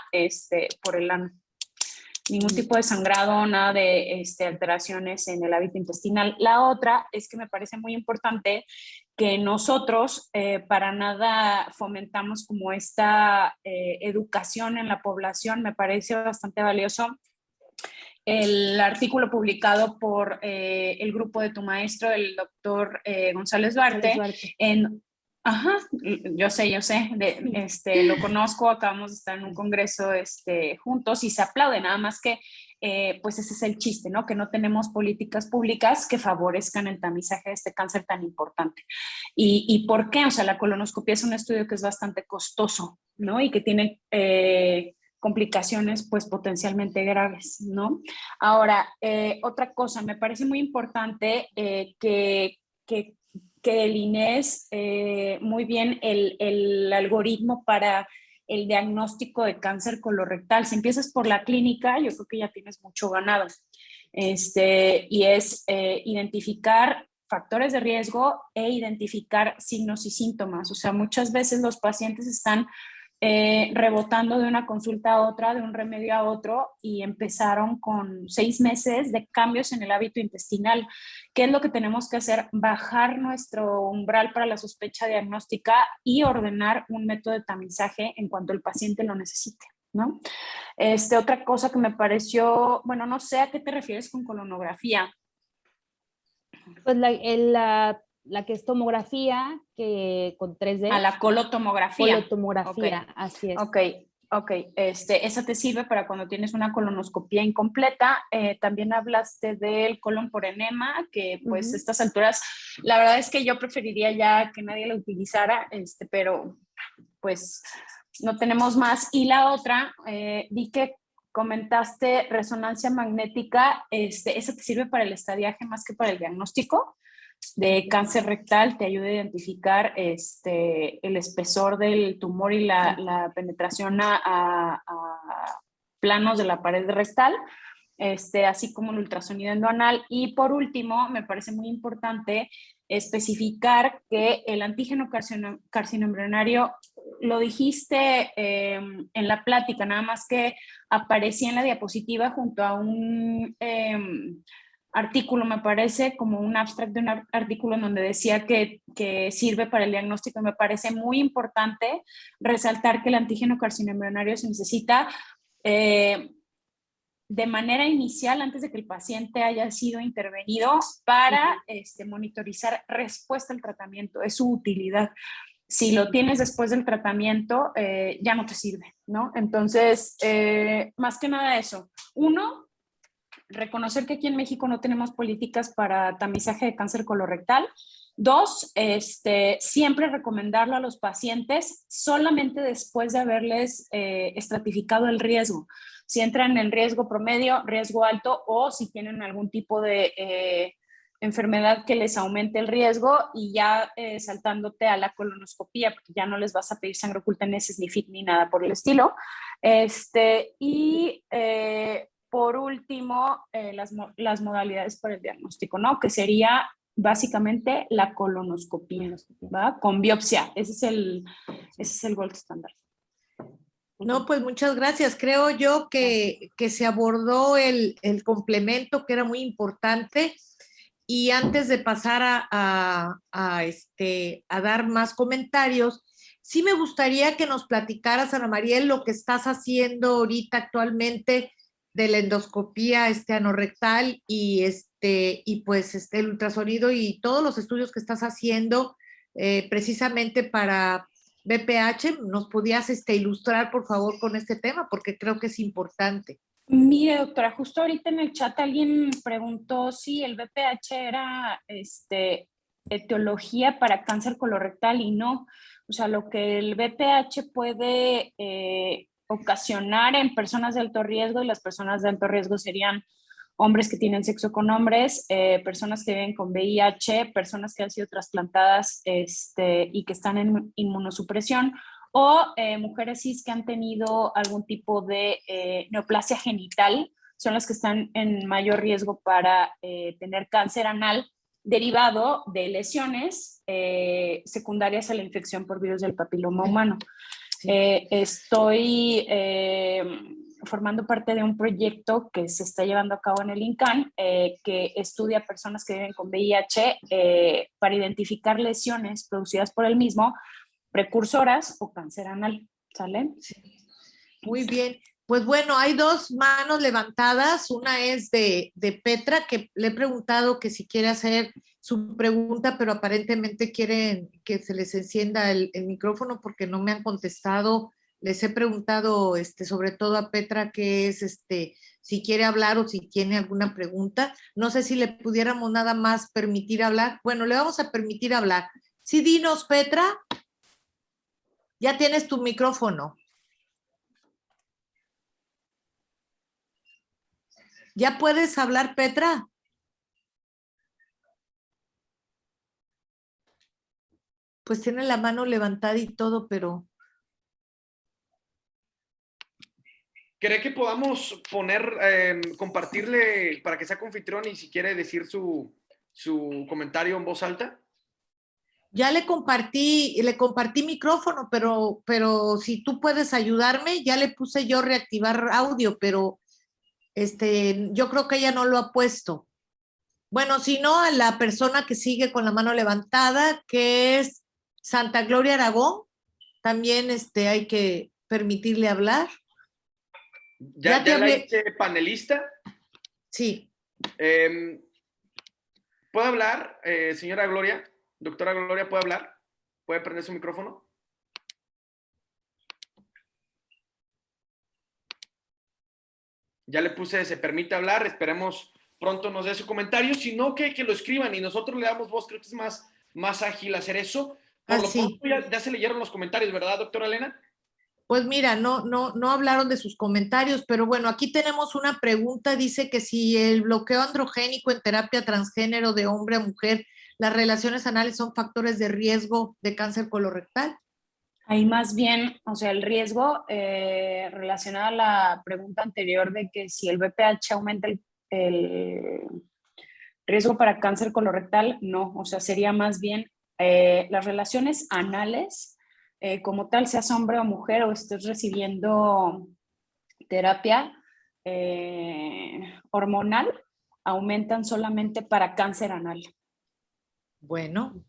por el ano. Ningún tipo de sangrado, nada de alteraciones en el hábito intestinal. La otra es que me parece muy importante que nosotros para nada fomentamos como esta educación en la población. Me parece bastante valioso el artículo publicado por el grupo de tu maestro, el doctor González Duarte, Ajá, yo sé, lo conozco, acabamos de estar en un congreso juntos, y se aplaude, nada más que pues ese es el chiste, ¿no? Que no tenemos políticas públicas que favorezcan el tamizaje de este cáncer tan importante. ¿Y por qué? O sea, la colonoscopia es un estudio que es bastante costoso, ¿no? Y que tiene complicaciones pues potencialmente graves, ¿no? Ahora, otra cosa, me parece muy importante que que delinees muy bien el algoritmo para el diagnóstico de cáncer colorectal. Si empiezas por la clínica, yo creo que ya tienes mucho ganado. Y es identificar factores de riesgo e identificar signos y síntomas. O sea, muchas veces los pacientes están rebotando de una consulta a otra, de un remedio a otro, y empezaron con 6 meses de cambios en el hábito intestinal. ¿Qué es lo que tenemos que hacer? Bajar nuestro umbral para la sospecha diagnóstica y ordenar un método de tamizaje en cuanto el paciente lo necesite, ¿no? Otra cosa que me pareció, bueno, no sé a qué te refieres con colonografía. Pues la que es tomografía, que con 3D. A la colotomografía. Colotomografía, okay. Así es. Ok. Esa te sirve para cuando tienes una colonoscopía incompleta. También hablaste del colon por enema, que pues a estas alturas, la verdad es que yo preferiría ya que nadie lo utilizara, pero pues no tenemos más. Y la otra, vi que comentaste resonancia magnética, ¿esa te sirve para el estadiaje más que para el diagnóstico de cáncer rectal? Te ayuda a identificar el espesor del tumor y la penetración a planos de la pared rectal, así como el ultrasonido endoanal. Y por último, me parece muy importante especificar que el antígeno carcinoembrionario, lo dijiste en la plática, nada más que aparecía en la diapositiva junto a un artículo, me parece, como un abstract de un artículo en donde decía que sirve para el diagnóstico. Me parece muy importante resaltar que el antígeno carcinoembrionario se necesita de manera inicial, antes de que el paciente haya sido intervenido, para monitorizar respuesta al tratamiento, es su utilidad. Si lo tienes después del tratamiento, ya no te sirve, ¿no? Entonces, más que nada eso. Uno, reconocer que aquí en México no tenemos políticas para tamizaje de cáncer colorectal. Dos, siempre recomendarlo a los pacientes solamente después de haberles estratificado el riesgo. Si entran en riesgo promedio, riesgo alto, o si tienen algún tipo de enfermedad que les aumente el riesgo, y ya saltándote a la colonoscopía, porque ya no les vas a pedir sangre oculta en heces, ni FIT, ni nada por el estilo. Por último, las modalidades para el diagnóstico, ¿no? Que sería básicamente la colonoscopía, ¿va? Con biopsia. Ese es el gold estándar. No, pues muchas gracias. Creo yo que se abordó el complemento, que era muy importante. Y antes de pasar a dar más comentarios, sí me gustaría que nos platicaras, Ana Mariel, lo que estás haciendo ahorita actualmente de la endoscopía anorrectal y pues el ultrasonido y todos los estudios que estás haciendo precisamente para BPH. ¿Nos podías ilustrar, por favor, con este tema? Porque creo que es importante. Mire, doctora, justo ahorita en el chat alguien preguntó si el BPH era etiología para cáncer colorectal, y no. O sea, lo que el BPH puede ocasionar en personas de alto riesgo, y las personas de alto riesgo serían hombres que tienen sexo con hombres, personas que viven con VIH, personas que han sido trasplantadas y que están en inmunosupresión, o mujeres cis que han tenido algún tipo de neoplasia genital, son las que están en mayor riesgo para tener cáncer anal derivado de lesiones secundarias a la infección por virus del papiloma humano. Sí. Estoy formando parte de un proyecto que se está llevando a cabo en el INCAN, que estudia personas que viven con VIH para identificar lesiones producidas por el mismo, precursoras o cáncer anal, ¿sale? Sí. Muy bien. Pues bueno, hay dos manos levantadas. Una es de Petra, que le he preguntado que si quiere hacer su pregunta, pero aparentemente quieren que se les encienda el micrófono porque no me han contestado. Les he preguntado sobre todo a Petra que es si quiere hablar o si tiene alguna pregunta. No sé si le pudiéramos nada más permitir hablar. Bueno, le vamos a permitir hablar. Sí, dinos, Petra. Ya tienes tu micrófono. ¿Ya puedes hablar, Petra? Pues tiene la mano levantada y todo, pero... ¿Cree que podamos compartirle para que sea anfitrión y si quiere decir su comentario en voz alta? Ya le compartí micrófono, pero si tú puedes ayudarme, ya le puse yo reactivar audio, pero yo creo que ella no lo ha puesto. Bueno, si no, a la persona que sigue con la mano levantada, que es Santa Gloria Aragón, también hay que permitirle hablar. ¿Ya te la hablé. hice panelista? Sí. ¿Puede hablar, señora Gloria? Doctora Gloria, ¿puede hablar? ¿Puede prender su micrófono? Ya le puse, se permite hablar, esperemos pronto nos dé su comentario, si no que lo escriban y nosotros le damos voz, creo que es más ágil hacer eso. Por lo pronto ya se leyeron los comentarios, ¿verdad, doctora Elena? Pues mira, no hablaron de sus comentarios, pero bueno, aquí tenemos una pregunta, dice que si el bloqueo androgénico en terapia transgénero de hombre a mujer, las relaciones anales son factores de riesgo de cáncer colorectal. Ahí más bien, o sea, el riesgo relacionado a la pregunta anterior de que si el BPH aumenta el riesgo para cáncer colorectal, no, o sea, sería más bien las relaciones anales, como tal, seas hombre o mujer o estés recibiendo terapia hormonal, aumentan solamente para cáncer anal. Bueno,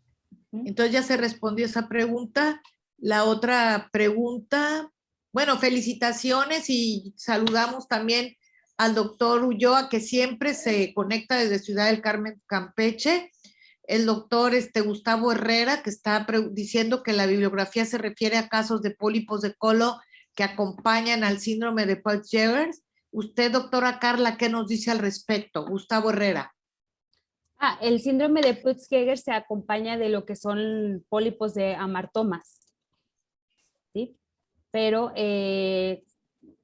entonces ya se respondió esa pregunta. La otra pregunta, bueno, felicitaciones y saludamos también al doctor Ulloa, que siempre se conecta desde Ciudad del Carmen, Campeche. El doctor Gustavo Herrera, que está diciendo que la bibliografía se refiere a casos de pólipos de colon que acompañan al síndrome de Peutz-Jeghers. Usted, doctora Carla, ¿qué nos dice al respecto? Gustavo Herrera. El síndrome de Peutz-Jeghers se acompaña de lo que son pólipos de amartomas, ¿sí? Pero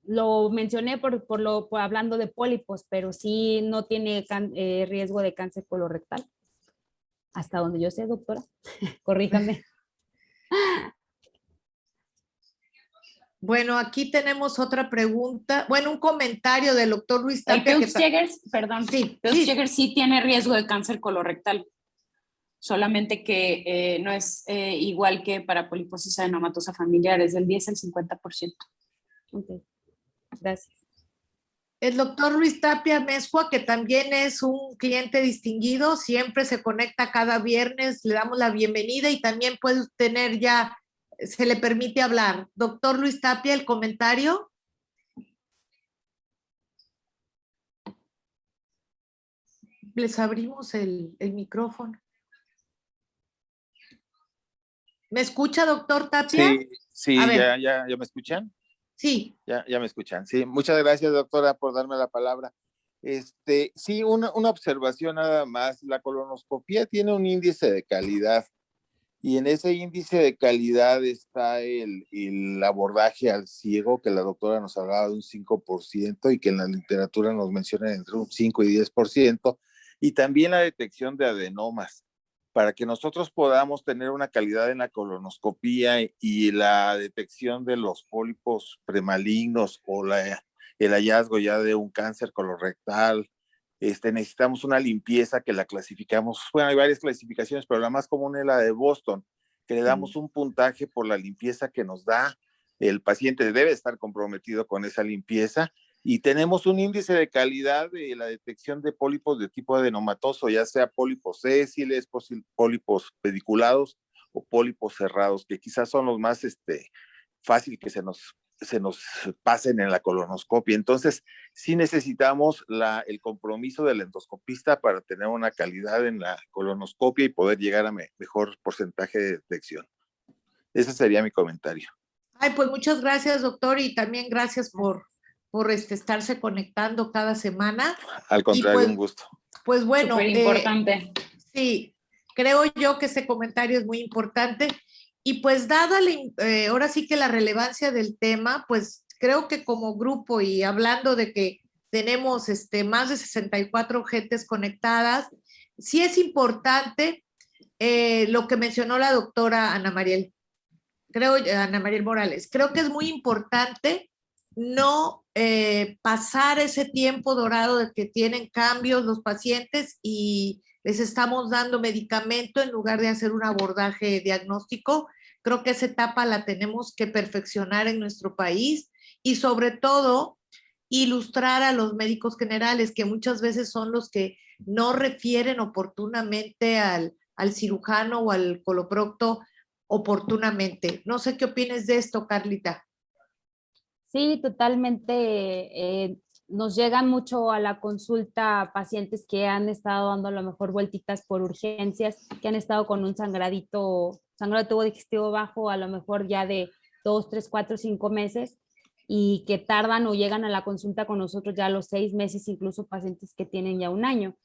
lo mencioné por hablando de pólipos, pero sí no tiene riesgo de cáncer colorectal. Hasta donde yo sé, doctora, corríjame. Bueno, aquí tenemos otra pregunta. Bueno, un comentario del doctor Luis Tapia. El Peutz-Jeghers, perdón. Sí, Peutz-Jeghers sí tiene riesgo de cáncer colorectal. Solamente que no es igual que para poliposis adenomatosa familiar, es del 10 al 50%. Ok, gracias. El doctor Luis Tapia Mezcua, que también es un cliente distinguido, siempre se conecta cada viernes, le damos la bienvenida y también puede tener ya, se le permite hablar. Doctor Luis Tapia, el comentario. Les abrimos el micrófono. ¿Me escucha, doctor Tapia? Sí, ya me escuchan. Sí. Ya me escuchan. Sí, muchas gracias, doctora, por darme la palabra. Sí, una observación nada más. La colonoscopía tiene un índice de calidad y en ese índice de calidad está el abordaje al ciego, que la doctora nos hablaba de un 5% y que en la literatura nos menciona entre un 5 y 10%, y también la detección de adenomas. Para que nosotros podamos tener una calidad en la colonoscopía y la detección de los pólipos premalignos o el hallazgo ya de un cáncer colorectal, necesitamos una limpieza que la clasificamos. Bueno, hay varias clasificaciones, pero la más común es la de Boston, que le damos un puntaje por la limpieza que nos da. El paciente debe estar comprometido con esa limpieza. Y tenemos un índice de calidad de la detección de pólipos de tipo adenomatoso, ya sea pólipos sésiles, pólipos pediculados o pólipos cerrados, que quizás son los más fácil que se nos pasen en la colonoscopia. Entonces, sí necesitamos el compromiso del endoscopista para tener una calidad en la colonoscopia y poder llegar a mejor porcentaje de detección. Ese sería mi comentario. Ay, pues muchas gracias, doctor, y también gracias por estarse conectando cada semana. Al contrario, pues, un gusto. Pues bueno. Súper importante. Sí, creo yo que ese comentario es muy importante. Y pues dada ahora sí que la relevancia del tema, pues creo que como grupo y hablando de que tenemos más de 64 gentes conectadas, sí es importante lo que mencionó la doctora Ana Mariel Morales. Creo que es muy importante no pasar ese tiempo dorado de que tienen cambios los pacientes y les estamos dando medicamento en lugar de hacer un abordaje diagnóstico. Creo que esa etapa la tenemos que perfeccionar en nuestro país y sobre todo ilustrar a los médicos generales, que muchas veces son los que no refieren oportunamente al cirujano o al coloprocto oportunamente. No sé qué opines de esto, Carlita. Sí, totalmente. Nos llegan mucho a la consulta pacientes que han estado dando a lo mejor vueltitas por urgencias, que han estado con un sangrado de tubo digestivo bajo, a lo mejor ya de 2, 3, 4, 5 meses, y que tardan o llegan a la consulta con nosotros ya a los 6 meses, incluso pacientes que tienen ya un año.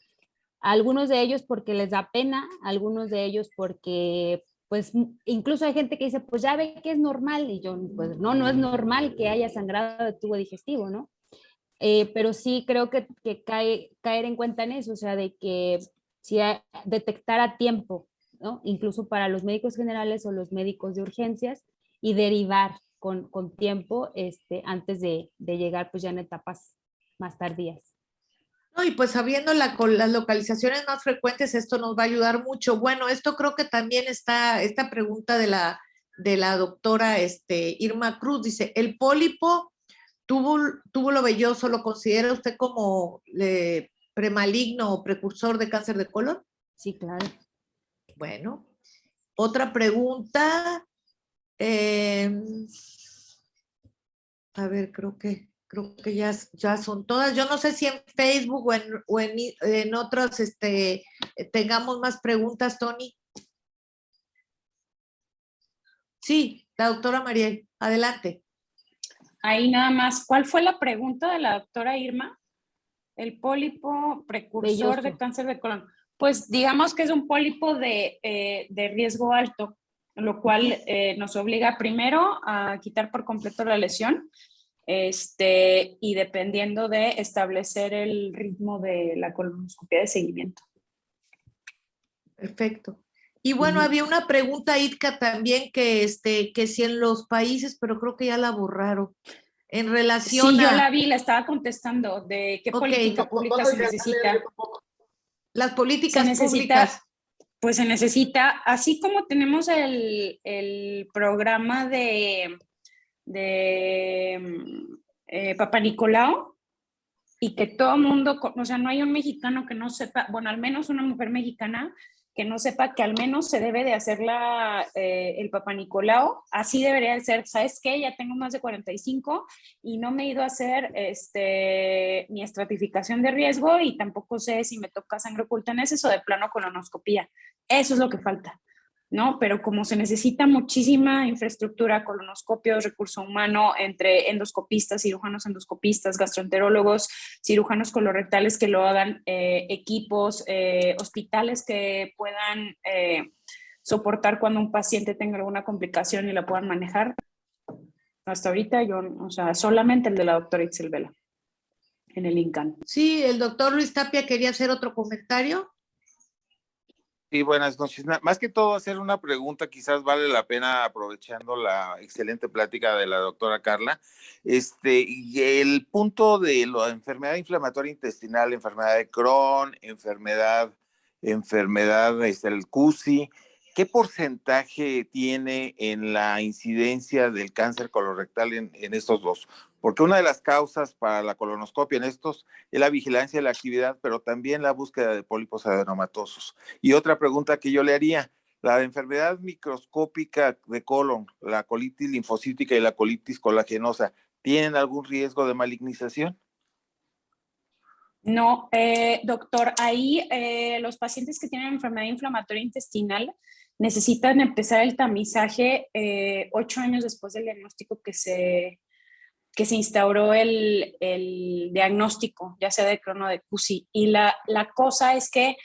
Algunos de ellos porque les da pena, algunos de ellos porque pues incluso hay gente que dice, pues ya ve que es normal, y yo, pues no es normal que haya sangrado de tubo digestivo, ¿no? Pero sí creo que caer en cuenta en eso, o sea, de que si detectar a tiempo, ¿no? Incluso para los médicos generales o los médicos de urgencias, y derivar con tiempo antes de llegar pues ya en etapas más tardías. No, y pues sabiendo con las localizaciones más frecuentes, esto nos va a ayudar mucho. Bueno, esto creo que también está, esta pregunta de la doctora Irma Cruz, dice, ¿el pólipo túbulo velloso lo considera usted como premaligno o precursor de cáncer de colon? Sí, claro. Bueno, otra pregunta. A ver, creo que ya son todas. Yo no sé si en Facebook o en otros tengamos más preguntas, Tony. Sí, la doctora Mariel, adelante. Ahí nada más, ¿cuál fue la pregunta de la doctora Irma? El pólipo precursor Velloso. de cáncer de colon. Pues digamos que es un pólipo de riesgo alto, lo cual nos obliga primero a quitar por completo la lesión, y dependiendo de establecer el ritmo de la colonoscopia de seguimiento. Perfecto. Y bueno, había una pregunta, Itka, también que si en los países, pero creo que ya la borraron, en relación Sí, yo a... la vi, la estaba contestando, de qué política pública se necesita. Las políticas Se necesita, públicas. pues se necesita, así como tenemos el programa de Papa Nicolau, y que todo el mundo, o sea, no hay un mexicano que no sepa, bueno, al menos una mujer mexicana que no sepa que al menos se debe de hacer el Papa Nicolau. Así debería de ser. ¿Sabes qué? Ya tengo más de 45 y no me he ido a hacer mi estratificación de riesgo, y tampoco sé si me toca sangre oculta en ese o de plano colonoscopía. Eso es lo que falta, ¿no? Pero como se necesita muchísima infraestructura, colonoscopios, recurso humano, entre endoscopistas, cirujanos endoscopistas, gastroenterólogos, cirujanos colorectales que lo hagan, equipos, hospitales que puedan soportar cuando un paciente tenga alguna complicación y la puedan manejar. Hasta ahorita o sea, solamente el de la doctora Itzel Vela en el INCAN. Sí, el doctor Luis Tapia quería hacer otro comentario. Sí, buenas noches. Más que todo hacer una pregunta, quizás vale la pena aprovechando la excelente plática de la doctora Carla. Y el punto de la enfermedad inflamatoria intestinal, enfermedad de Crohn, enfermedad el CUSI, ¿qué porcentaje tiene en la incidencia del cáncer colorectal en estos dos? Porque una de las causas para la colonoscopia en estos es la vigilancia de la actividad, pero también la búsqueda de pólipos adenomatosos. Y otra pregunta que yo le haría, la enfermedad microscópica de colon, la colitis linfocítica y la colitis colagenosa, ¿tienen algún riesgo de malignización? No, doctor, ahí los pacientes que tienen enfermedad inflamatoria intestinal necesitan empezar el tamizaje 8 años después del diagnóstico que se instauró el diagnóstico, ya sea de Crohn o de CUSI. Y la cosa es que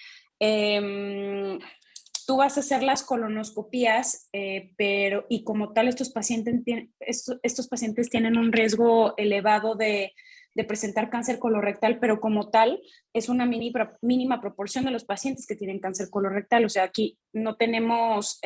tú vas a hacer las colonoscopías, y como tal estos pacientes tienen un riesgo elevado de de presentar cáncer colorectal, pero como tal es una mínima proporción de los pacientes que tienen cáncer colorectal. O sea, aquí no tenemos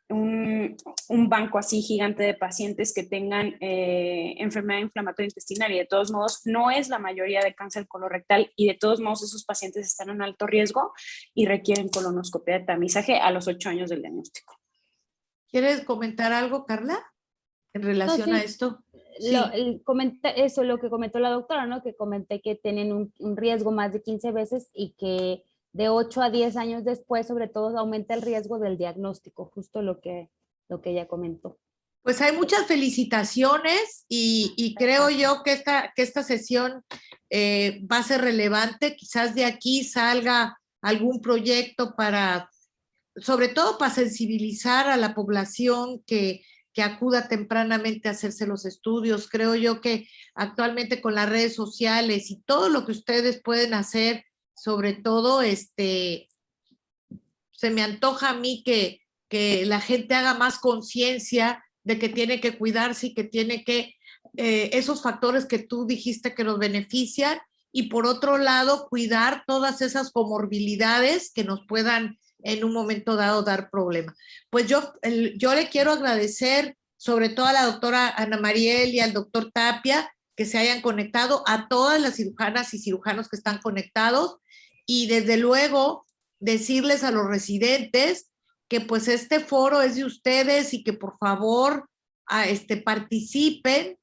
un banco así gigante de pacientes que tengan enfermedad inflamatoria intestinal, y de todos modos no es la mayoría de cáncer colorectal, y de todos modos esos pacientes están en alto riesgo y requieren colonoscopia de tamizaje a los 8 años del diagnóstico. ¿Quieres comentar algo, Carla, en relación a esto? Sí. Lo que comentó la doctora, ¿no? Que comenté que tienen un riesgo más de 15 veces y que de 8 a 10 años después, sobre todo, aumenta el riesgo del diagnóstico, justo lo que ella comentó. Pues hay muchas felicitaciones y creo yo que esta sesión va a ser relevante. Quizás de aquí salga algún proyecto sobre todo para sensibilizar a la población que acuda tempranamente a hacerse los estudios. Creo yo que actualmente con las redes sociales y todo lo que ustedes pueden hacer, sobre todo, se me antoja a mí que la gente haga más conciencia de que tiene que cuidarse y que tiene que, esos factores que tú dijiste que nos benefician, y por otro lado, cuidar todas esas comorbilidades que nos puedan en un momento dado dar problema. Pues yo le quiero agradecer sobre todo a la doctora Ana Mariel y al doctor Tapia que se hayan conectado, a todas las cirujanas y cirujanos que están conectados, y desde luego decirles a los residentes que pues este foro es de ustedes y que por favor participen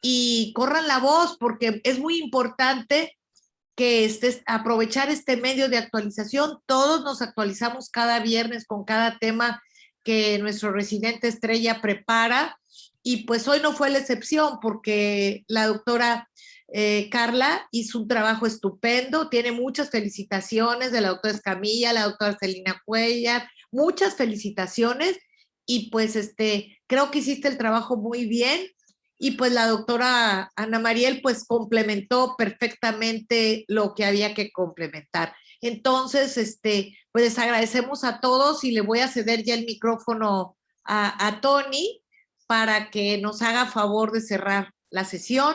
y corran la voz, porque es muy importante que aprovechar este medio de actualización. Todos nos actualizamos cada viernes con cada tema que nuestro residente estrella prepara, y pues hoy no fue la excepción, porque la doctora Carla hizo un trabajo estupendo, tiene muchas felicitaciones de la doctora Escamilla, la doctora Celina Cuellar, muchas felicitaciones, y pues creo que hiciste el trabajo muy bien, y pues la doctora Ana Mariel pues complementó perfectamente lo que había que complementar. Entonces, pues les agradecemos a todos, y le voy a ceder ya el micrófono a Tony para que nos haga favor de cerrar la sesión.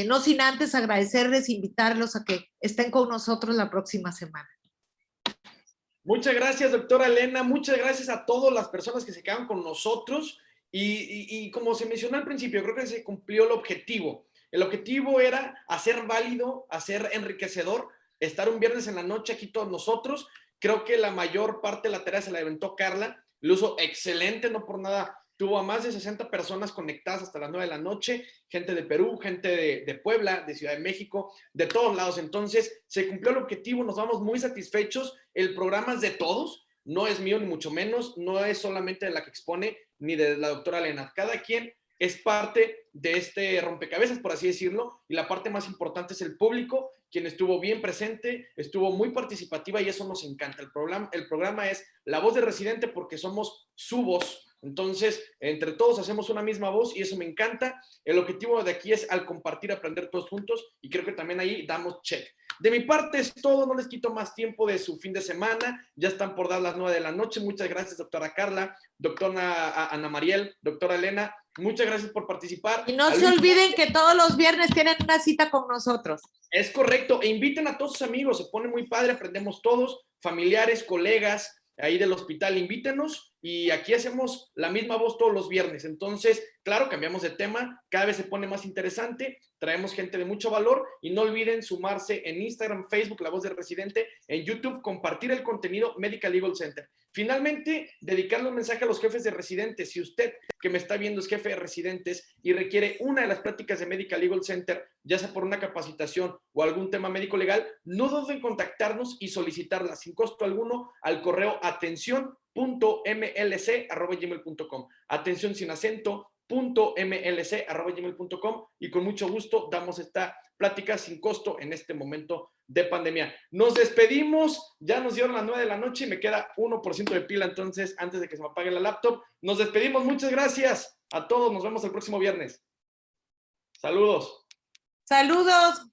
No sin antes agradecerles, invitarlos a que estén con nosotros la próxima semana. Muchas gracias, doctora Elena. Muchas gracias a todas las personas que se quedan con nosotros. Y como se mencionó al principio, creo que se cumplió el objetivo. El objetivo era hacer válido, hacer enriquecedor, estar un viernes en la noche aquí todos nosotros. Creo que la mayor parte de la tarea se la aventó Carla. Lo hizo excelente, no por nada. Tuvo a más de 60 personas conectadas hasta las 9 de la noche, gente de Perú, gente de Puebla, de Ciudad de México, de todos lados. Entonces, se cumplió el objetivo, nos vamos muy satisfechos. El programa es de todos, no es mío ni mucho menos, no es solamente de la que expone ni de la doctora Elena. Cada quien es parte de este rompecabezas, por así decirlo, y la parte más importante es el público, quien estuvo bien presente, estuvo muy participativa, y eso nos encanta. El programa es La Voz de Residente porque somos su voz. Entonces, entre todos hacemos una misma voz, y eso me encanta. El objetivo de aquí es, al compartir, aprender todos juntos, y creo que también ahí damos check. De mi parte es todo, no les quito más tiempo de su fin de semana, ya están por dar las 9 de la noche. Muchas gracias, doctora Carla, doctora Ana Mariel, doctora Elena, muchas gracias por participar. Y no se olviden que todos los viernes tienen una cita con nosotros. Es correcto, e inviten a todos sus amigos, se pone muy padre, aprendemos todos, familiares, colegas ahí del hospital, invítenos, y aquí hacemos la misma voz todos los viernes. Entonces, claro, cambiamos de tema, cada vez se pone más interesante, traemos gente de mucho valor, y no olviden sumarse en Instagram, Facebook, La Voz de Residente, en YouTube, compartir el contenido Medical Legal Center. Finalmente, dedicarle un mensaje a los jefes de residentes. Si usted que me está viendo es jefe de residentes y requiere una de las prácticas de Medical Legal Center, ya sea por una capacitación o algún tema médico legal, no duden en contactarnos y solicitarla sin costo alguno al correo atención.mlc@gmail.com. Atención sin acento, .mlc@gmail.com, y con mucho gusto damos esta plática sin costo en este momento de pandemia. Nos despedimos, ya nos dieron las 9 de la noche y me queda 1% de pila, entonces antes de que se me apague la laptop, nos despedimos. Muchas gracias a todos, nos vemos el próximo viernes. Saludos. Saludos.